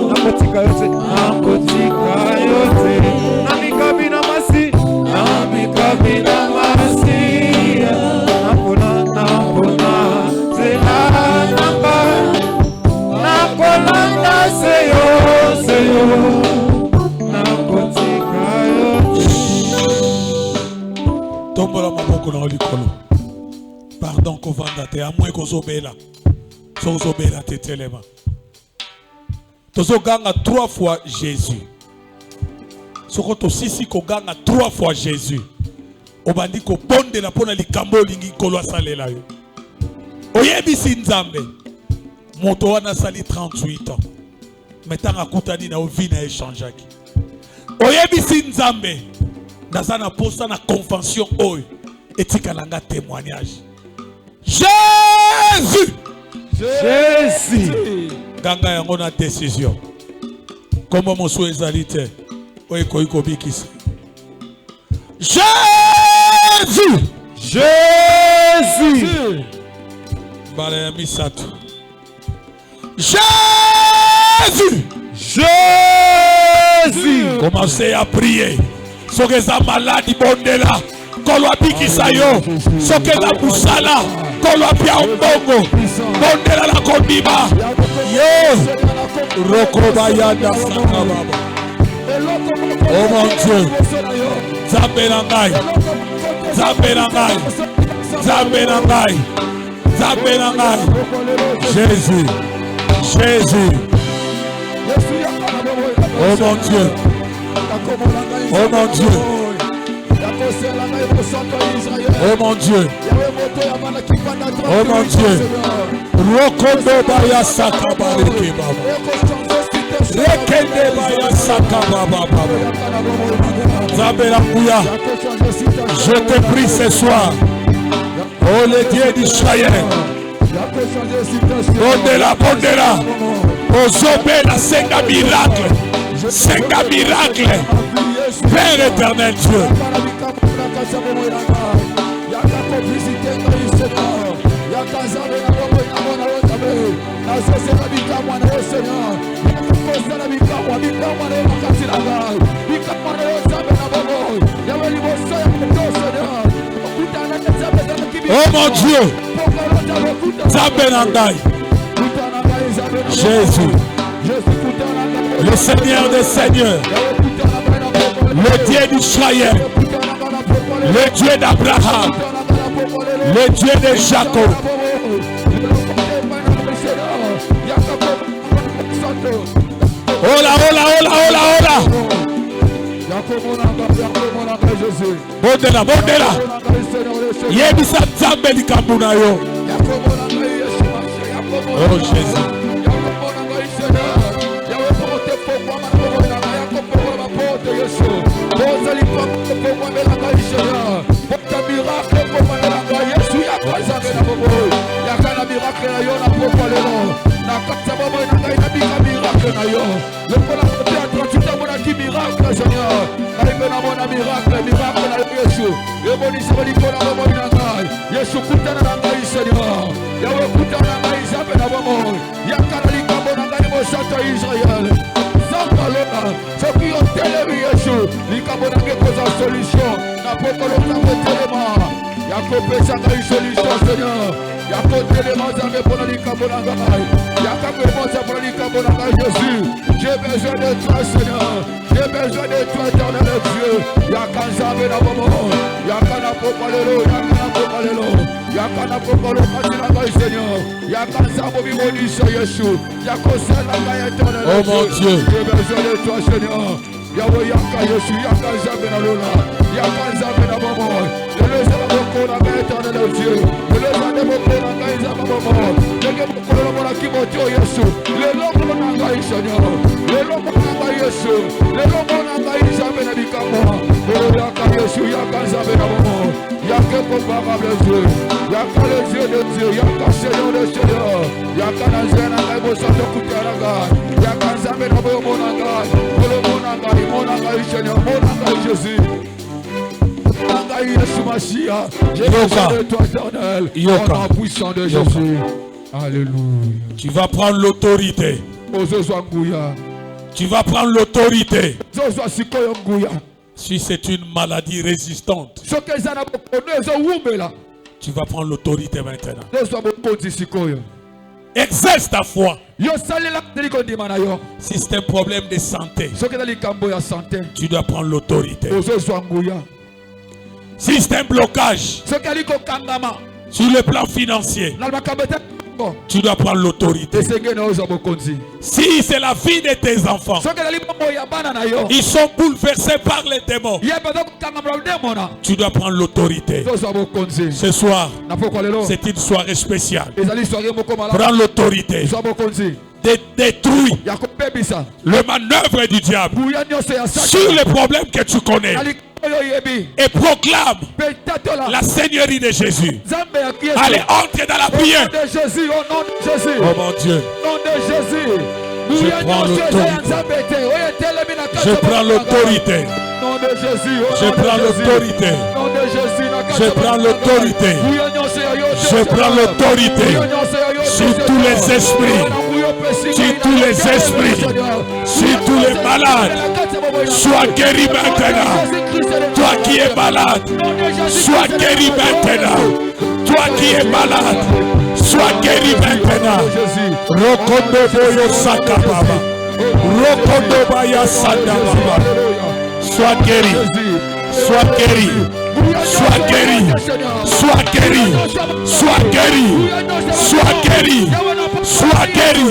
nakotika yote namikabi na masi napona zela namba nakolanda seyo tombola maboko na likolo. Pardon kovanda te à moins kozobela. Sozobela te telema. Tozoganga 3 fois Jésus. Soko to sisi koganga 3 fois Jésus. Obandi ko bonde la pona likambo lingi kolo salela yo. Oyebisi nzambe. Moto wana sali 38 ans. Metanga kutani na ovina échangeaki. Oyebisi nzambe. Nazana posa na convention oyo etikalanga témoignage. Jésus. Ganga yango na décision. Comment mon souhait ezalite oyo koiko bikisa. Jésus. Bala ya misato. Jésus. Commencez à prier. Sokeza maladi bondela kolwa bikisa yo sokeza busala kolwa pia mbongo bondela la kondima yo rokobayanda sakababa. Oh mon Dieu, Zaberangai Jésus. Oh mon Dieu. Oh mon Dieu. Oh mon Dieu. Oh mon Dieu. Rokondo baya sakabareke baba. Rekende baya sakababa baba. Zaberanguya. Je te prie ce soir. Oh le Dieu d'Israël. Bondela. Ozobela senga miracle. Père éternel Dieu. Oh mon Dieu. Zaberangai. Jésus. Le Seigneur des Seigneurs. Le Dieu d'Israël. le Dieu d'Abraham, le Dieu de Jacob. Oh là, oh là, oh là, oh là, oh là. Bondela, bondela. Yebisa Nzambe likambo na yo. Oh Jésus. J'ai besoin de toi, Seigneur. J'ai besoin de toi, éternel Dieu. Yakanzabe na bomo. Yakana popalelo. Yakana popalelo. Yakana popalelo. Katina Seigneur. Yakanzabo bimodisha Yeshua. Yakosela kaya éternel Dieu. Oh mon Dieu. J'ai besoin de toi, Seigneur. Yahweh Yaka Yeshua. Yakanzabe na lola. Yakanzabe na bomo. Le zala boko na kaya éternel Dieu. Le zala boko na kaya zaba bomo. Lege boko na bola kimotio Yeshua. Le lomo na kaya Seigneur. Le lomo na kaya Yeshua. Le lomo na kaya Zabe na bikamo. Oh Yaka Yeshua. Yakanzabe na bomo. Yaka comparable Dieu. Yaka le Dieu de Dieu. Yaka Seigneur de Seigneur. Yaka na zena kaya bosato kutaraga. Yaka Zabe na bomo na kaya. Seigneur, mon engagé Jésus. J'ai besoin de toi, éternel. Au nom puissant de Jésus. Alléluia. Tu vas prendre l'autorité. Tu vas prendre l'autorité. Si c'est une maladie résistante, tu vas prendre l'autorité maintenant. Exerce ta foi. Si c'est un problème de santé, tu dois prendre l'autorité. Si c'est un blocage sur le plan financier, tu dois prendre l'autorité. Si c'est la vie de tes enfants, ils sont bouleversés par les démons, tu dois prendre l'autorité. Ce soir, c'est une soirée spéciale. Prends l'autorité. Détruis le manœuvre du diable sur les problèmes que tu connais et proclame la Seigneurie de Jésus. Allez, entre dans la prière. Oh mon Dieu. Je prends l'autorité. Je prends l'autorité. Je prends l'autorité. Je prends l'autorité. Je prends l'autorité sur tous les esprits, sur tous les esprits, sur tous les malades. Sois guéri maintenant. Toi qui es malade, sois guéri maintenant. Toi qui es malade, sois guéri maintenant. Rokondo boyo sakababa. Rokondo baya sadababa. Sois guéri. Sois guéri. Sois guéri. Sois guéri. Sois guéri. Sois guéri. Sois guéri.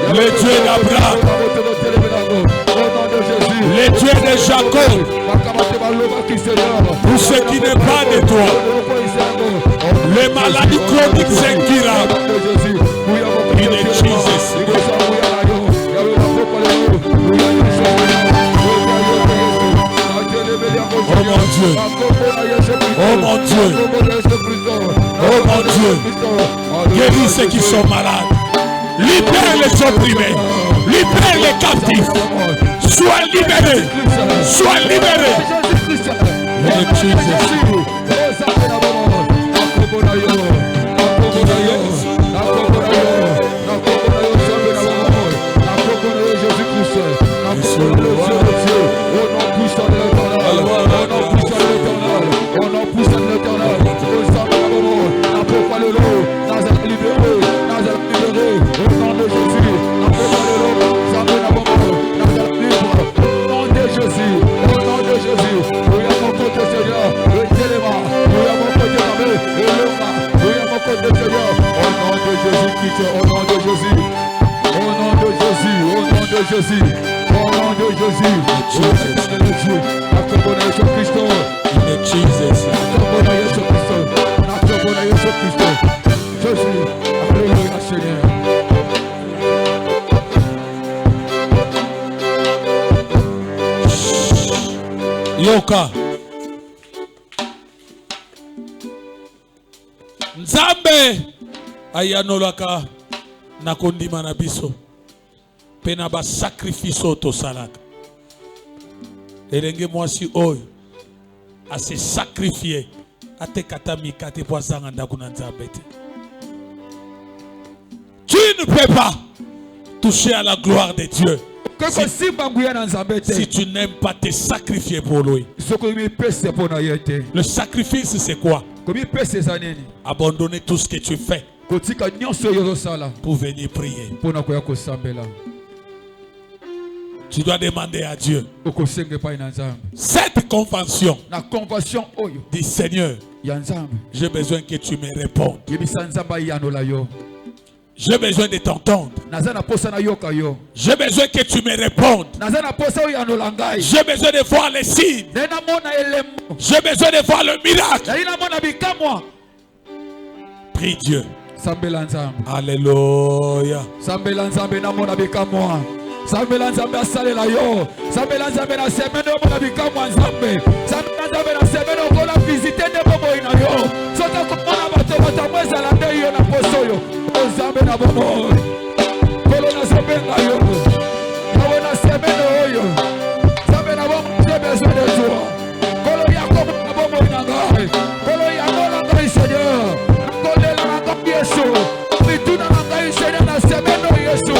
Le Dieu d'Abraham, le Dieu de Jacob, pour ce qui n'est pas de toi, Les maladies chroniques incurables. In Jesus. Oh mon Dieu. Oh mon Dieu. Oh mon Dieu. Guéris ceux qui sont malades. Libère les opprimés. Libère les captifs. Sois libéré. Sois libéré. In Jesus. Jésus, au nom de Jésus, Yoka Nzambe ayanolaka na kondima na biso pena ba sacrifice to salaka elenge mwasi oyo a se sacrifier atekata mikate po asanga ndako na Nzambe te. Tu ne peux pas toucher à la gloire de Dieu si tu n'aimes pas te sacrifier pour lui. Le sacrifice c'est quoi? Abandonner tout ce que tu fais pour venir prier. Tu dois demander à Dieu. Cette convention dit Seigneur, j'ai besoin que tu me répondes. J'ai besoin de t'entendre. J'ai besoin que tu me répondes. J'ai besoin de voir les signes. J'ai besoin de voir le miracle. Prie Dieu. Alléluia. Sambela nzambe asalela yo. Sambela nzambe na semene omona bikamwa nzambe. Sambela nzambe na semene okola visite nde bomoi na yo. Soka komona bato batamwezala nde yo na poso yo. Nzambe na bomoi. Kolo na sobenga yo. Yawe na semene oyo. Nzambe na bomoi j'ai besoin de toi. Kolo yakobo na bomoi na ngai. Kolo yakola ngai Seigneur. Nakolela na ngai Yesu. Mituna na ngai Seigneur na semene Yesu.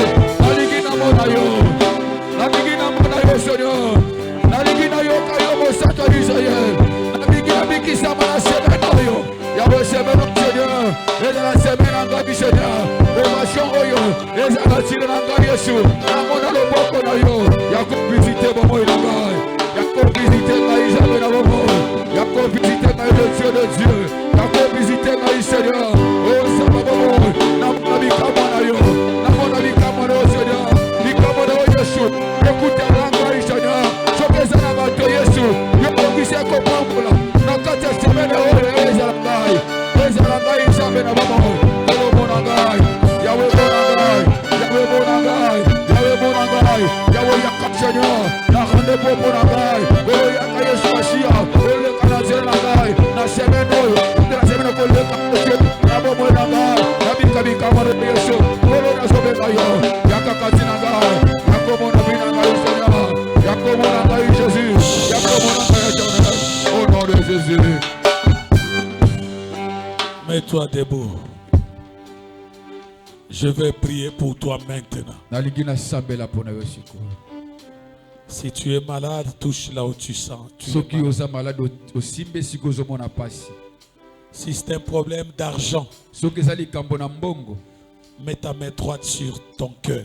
Mets-toi debout. Je vais prier pour toi maintenant. Si tu es malade, touche là où tu sens. Si c'est un problème d'argent, mets ta main droite sur ton cœur.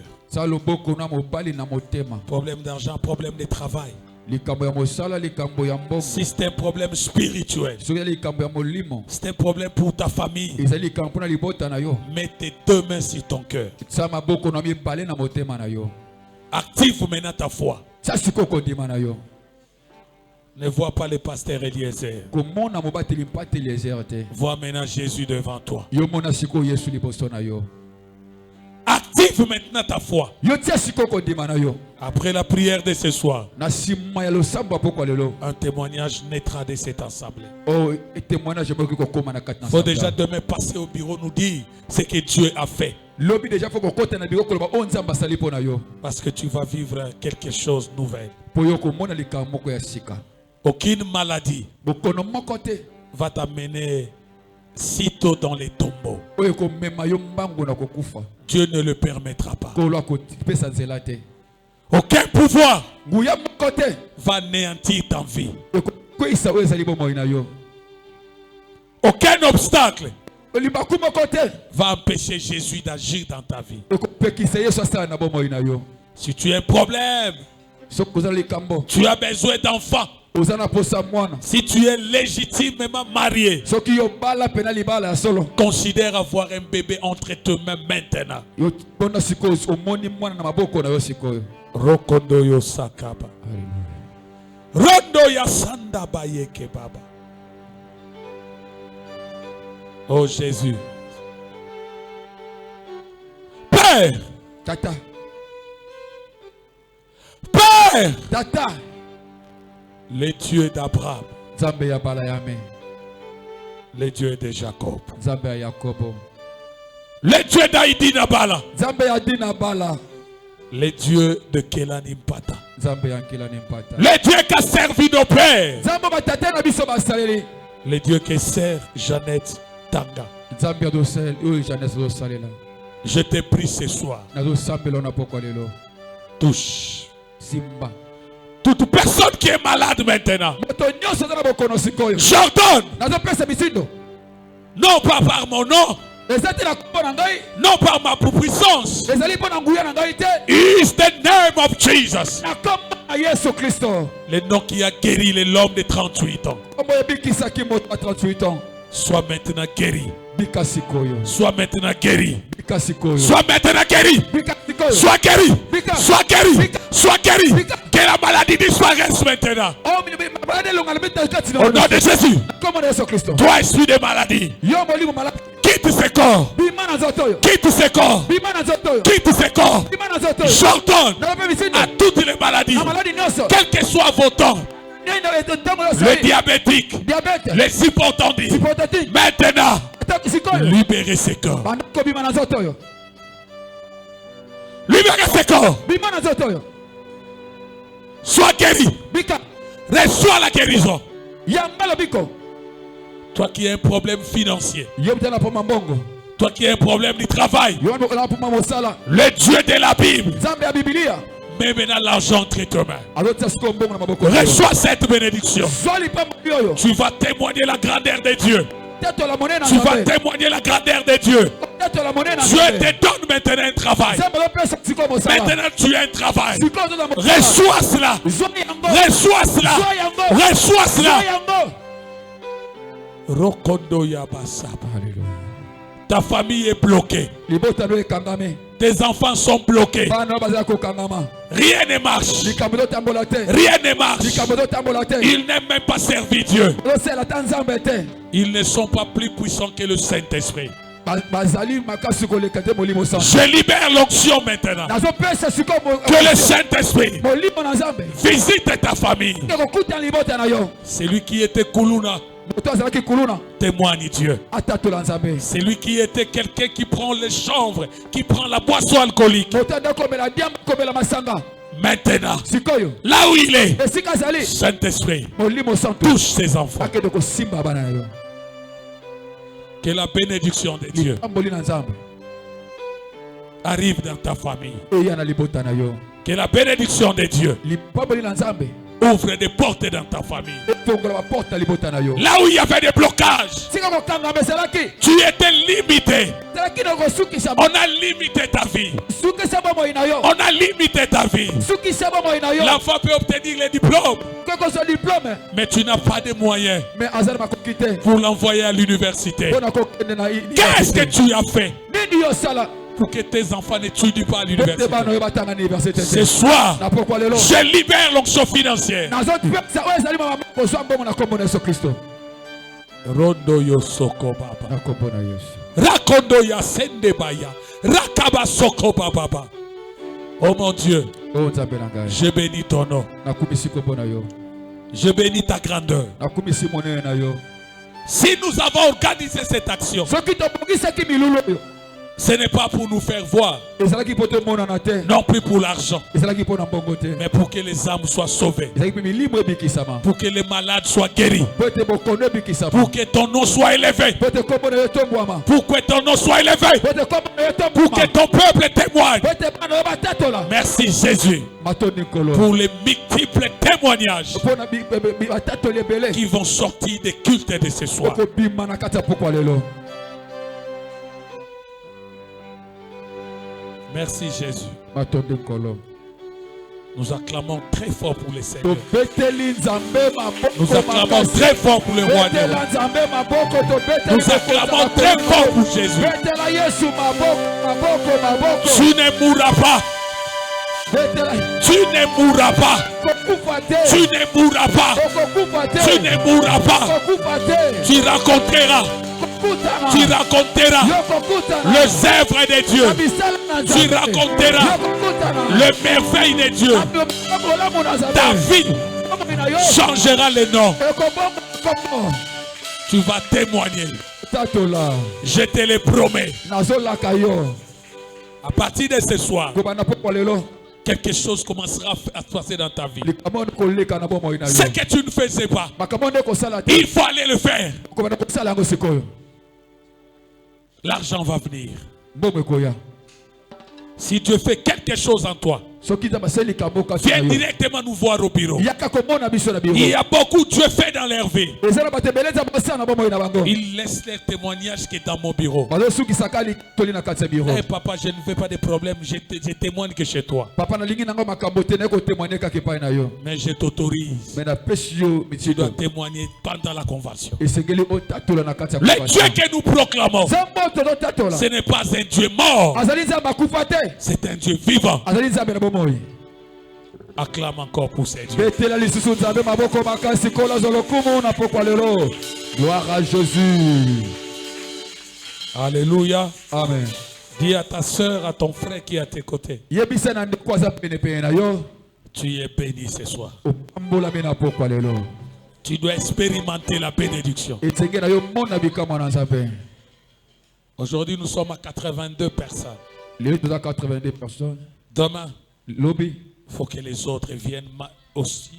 Problème d'argent, problème de travail. Si c'est un problème spirituel, c'est un problème pour ta famille, mets tes deux mains sur ton cœur. Active maintenant ta foi. Ne vois pas le pasteur Eliezer. Vois maintenant Jésus devant toi. Active maintenant ta foi. Après la prière de ce soir, un témoignage naîtra de cette assemblée. Il faut déjà demain passer au bureau nous dire ce que Dieu a fait. Parce que tu vas vivre quelque chose de nouvel. Aucune maladie va t'amener sitôt dans les tombeaux. Dieu ne le permettra pas. Aucun pouvoir va anéantir ta vie. Aucun obstacle va empêcher Jésus d'agir dans ta vie. Si tu as un problème, tu as besoin d'enfants. Si tu es légitimement marié, considère avoir un bébé entre tes mains maintenant. Rokondo yo sakaba. Rondo ya sanda bayeke baba. Oh Jésus. Père. Tata. Père. Tata. Le Dieu d'Abraham. Le Dieu de Jacob. Le Dieu d'Aïdi Nabala. Le Dieu de Kelanimpata. Le Dieu qui a servi nos pères. Le Dieu qui sert Jeannette Tanga. Je te prie ce soir. Touche. Toute personne qui est malade maintenant, j'ordonne, non pas par mon nom, non par ma puissance, is the name of Jesus. Le nom qui a guéri l'homme de 38 ans. Sois maintenant guéri. Sois maintenant guéri. Sois maintenant guéri. Sois guéri. Sois guéri. Sois guéri. Que la maladie disparaisse maintenant. Au nom de Jésus. Toi, esprit de maladie, quitte ce corps. Quitte ce corps. Quitte ce corps. J'ordonne à toutes les maladies, quel que soit vos temps, le diabétique, les hypotendis, maintenant, libérez ce corps. Libérez ce corps. Sois guéri. Reçois la guérison. Toi qui as un problème financier, toi qui as un problème du travail, le Dieu de la Bible, mets maintenant l'argent entre tes mains. Reçois cette bénédiction. Tu vas témoigner la grandeur de Dieu. Tu vas témoigner la grandeur de Dieu. Dieu te donne maintenant un travail. Maintenant tu as un travail. Reçois cela. Reçois cela. Reçois cela. Rokondo Yabasaba. Ta famille est bloquée. Tes enfants sont bloqués. Rien ne marche. Rien ne marche. Ils n'aiment même pas servir Dieu. Ils ne sont pas plus puissants que le Saint-Esprit. Je libère l'onction maintenant. Que le Saint-Esprit visite ta famille. Celui qui était Kuluna témoigne Dieu. C'est lui qui était quelqu'un qui prend les chanvres, qui prend la boisson alcoolique. Maintenant, là où il est, Saint-Esprit touche ses enfants. Que la bénédiction de Dieu arrive dans ta famille. Que la bénédiction de Dieu ouvre des portes dans ta famille. Là où il y avait des blocages, tu étais limité. On a limité ta vie. On a limité ta vie. L'enfant peut obtenir les diplômes, mais tu n'as pas de moyens pour l'envoyer à l'université. Qu'est-ce que tu as fait pour que tes enfants n'étudient pas à Bete l'université. bana batanga na université. Ce soir, Na pokwa lelo. je libère l'onction financière. Nazo pesa oyo ezali mama kozwa mbongo na kombo na Yesu Kristo. Rondo Yosoko Baba. Na kombo na Yesu. Rakondo Yasende Baya. Rakaba Soko Baba. Oh mon Dieu, Oh Nzambe na ngai. je bénis ton nom. Nakumisi kombo na yo. Je bénis ta grandeur. Nakumisi monene na yo. Si nous avons organisé cette action, Soki tobongisaki milulu oyo. ce n'est pas pour nous faire voir, Ezalaki po tomonana te. non plus pour l'argent, Ezalaki po na mbongo te. mais pour que les âmes soient sauvées, Ezalaki pe milimo ebikisama. pour que les malades soient guéris, Po ete bokono ebikisama. pour que ton nom soit élevé, Po ete kombo na yo tombwama. pour que ton nom soit élevé, Po ete kombo na yo pour que tombwama. ton peuple témoigne. Po ete bana yo batatola. Merci Jésus Matoni nkolo. pour les multiples témoignages Po na batatoli ebele. qui vont sortir des cultes de ce soir. Okobima na kati ya pokwa lelo. Merci Jésus. Matoni nkolo. Nous acclamons très fort pour les Seigneurs. Tobeteli Nzambe maboko. Nous acclamons très fort pour le roi des Betela rois. Nzambe maboko. Tobeteli Nous acclamons très fort pour Jésus. Betela Yesu maboko. Tu ne mourras pas. Betela. Tu ne mourras pas. Kokufa te. Tu ne mourras pas. Kokufa te. Tu ne mourras pas. Kokufa te. Tu raconteras. Kokutana. Tu raconteras Yo kokutana. les œuvres de Dieu. Misala na Tu Nzambe. raconteras Yo kokutana. les merveilles de Dieu. Abolamu na Nzambe. David Kombo na yo. changera le nom. Ekobongo kombo. Tu vas témoigner. Tatola. Je te le promets. Nazolaka yo. À partir de ce soir, Kobana pokwa lelo. quelque chose commencera à se passer dans ta vie. Likamon koleka na bomoi na yo. Ce que tu ne faisais pas, Makamone kosala te. il faut aller le faire. Kobana kosala yango sikoyo. L'argent va venir. Mbongo ekoya. Si Dieu fait quelque chose en toi, Soki za baseli kaboka viens yo. directement nous voir au bureau. Yaka komona biso na biro. Il y a beaucoup Dieu fait dans leur vie. Ezala batebeleza basa na bomoi na bango. Il laisse les témoignages qui est dans mon bureau. Bazo suki sakali toli na kati ya biro. Eh papa, je ne fais pas de problème, je témoigne que chez toi. Papa na lingi nango makambo te na ko témoigner ka kepai na yo. Mais je t'autorise. Mais na pesi yo Tu dois mitido. témoigner pendant la conversion. Esengeli otatola na kati ya Le Dieu que nous proclamons, Zambo to tatola. ce n'est pas un Dieu mort, Azali nzamba kufa te. c'est un Dieu vivant. Azali nzambe na bomoi. Acclame encore pour ces dieux. Betela lisusu nzambe maboko makasi kola zolokumu na pokwa lelo. Gloire à Jésus. Alléluia. Amen. Dis à ta soeur, à ton frère qui est à tes côtés, Yebisa na ndeko aza pene pene na yo. tu es béni ce soir. Opambolami na pokwa lelo. Tu dois expérimenter la bénédiction. Etenge na yo mona bikamwa na nzambe. Aujourd'hui, nous sommes à 82 personnes. Lelo toza 82 personnes. Demain, Lobi. il faut que les autres viennent aussi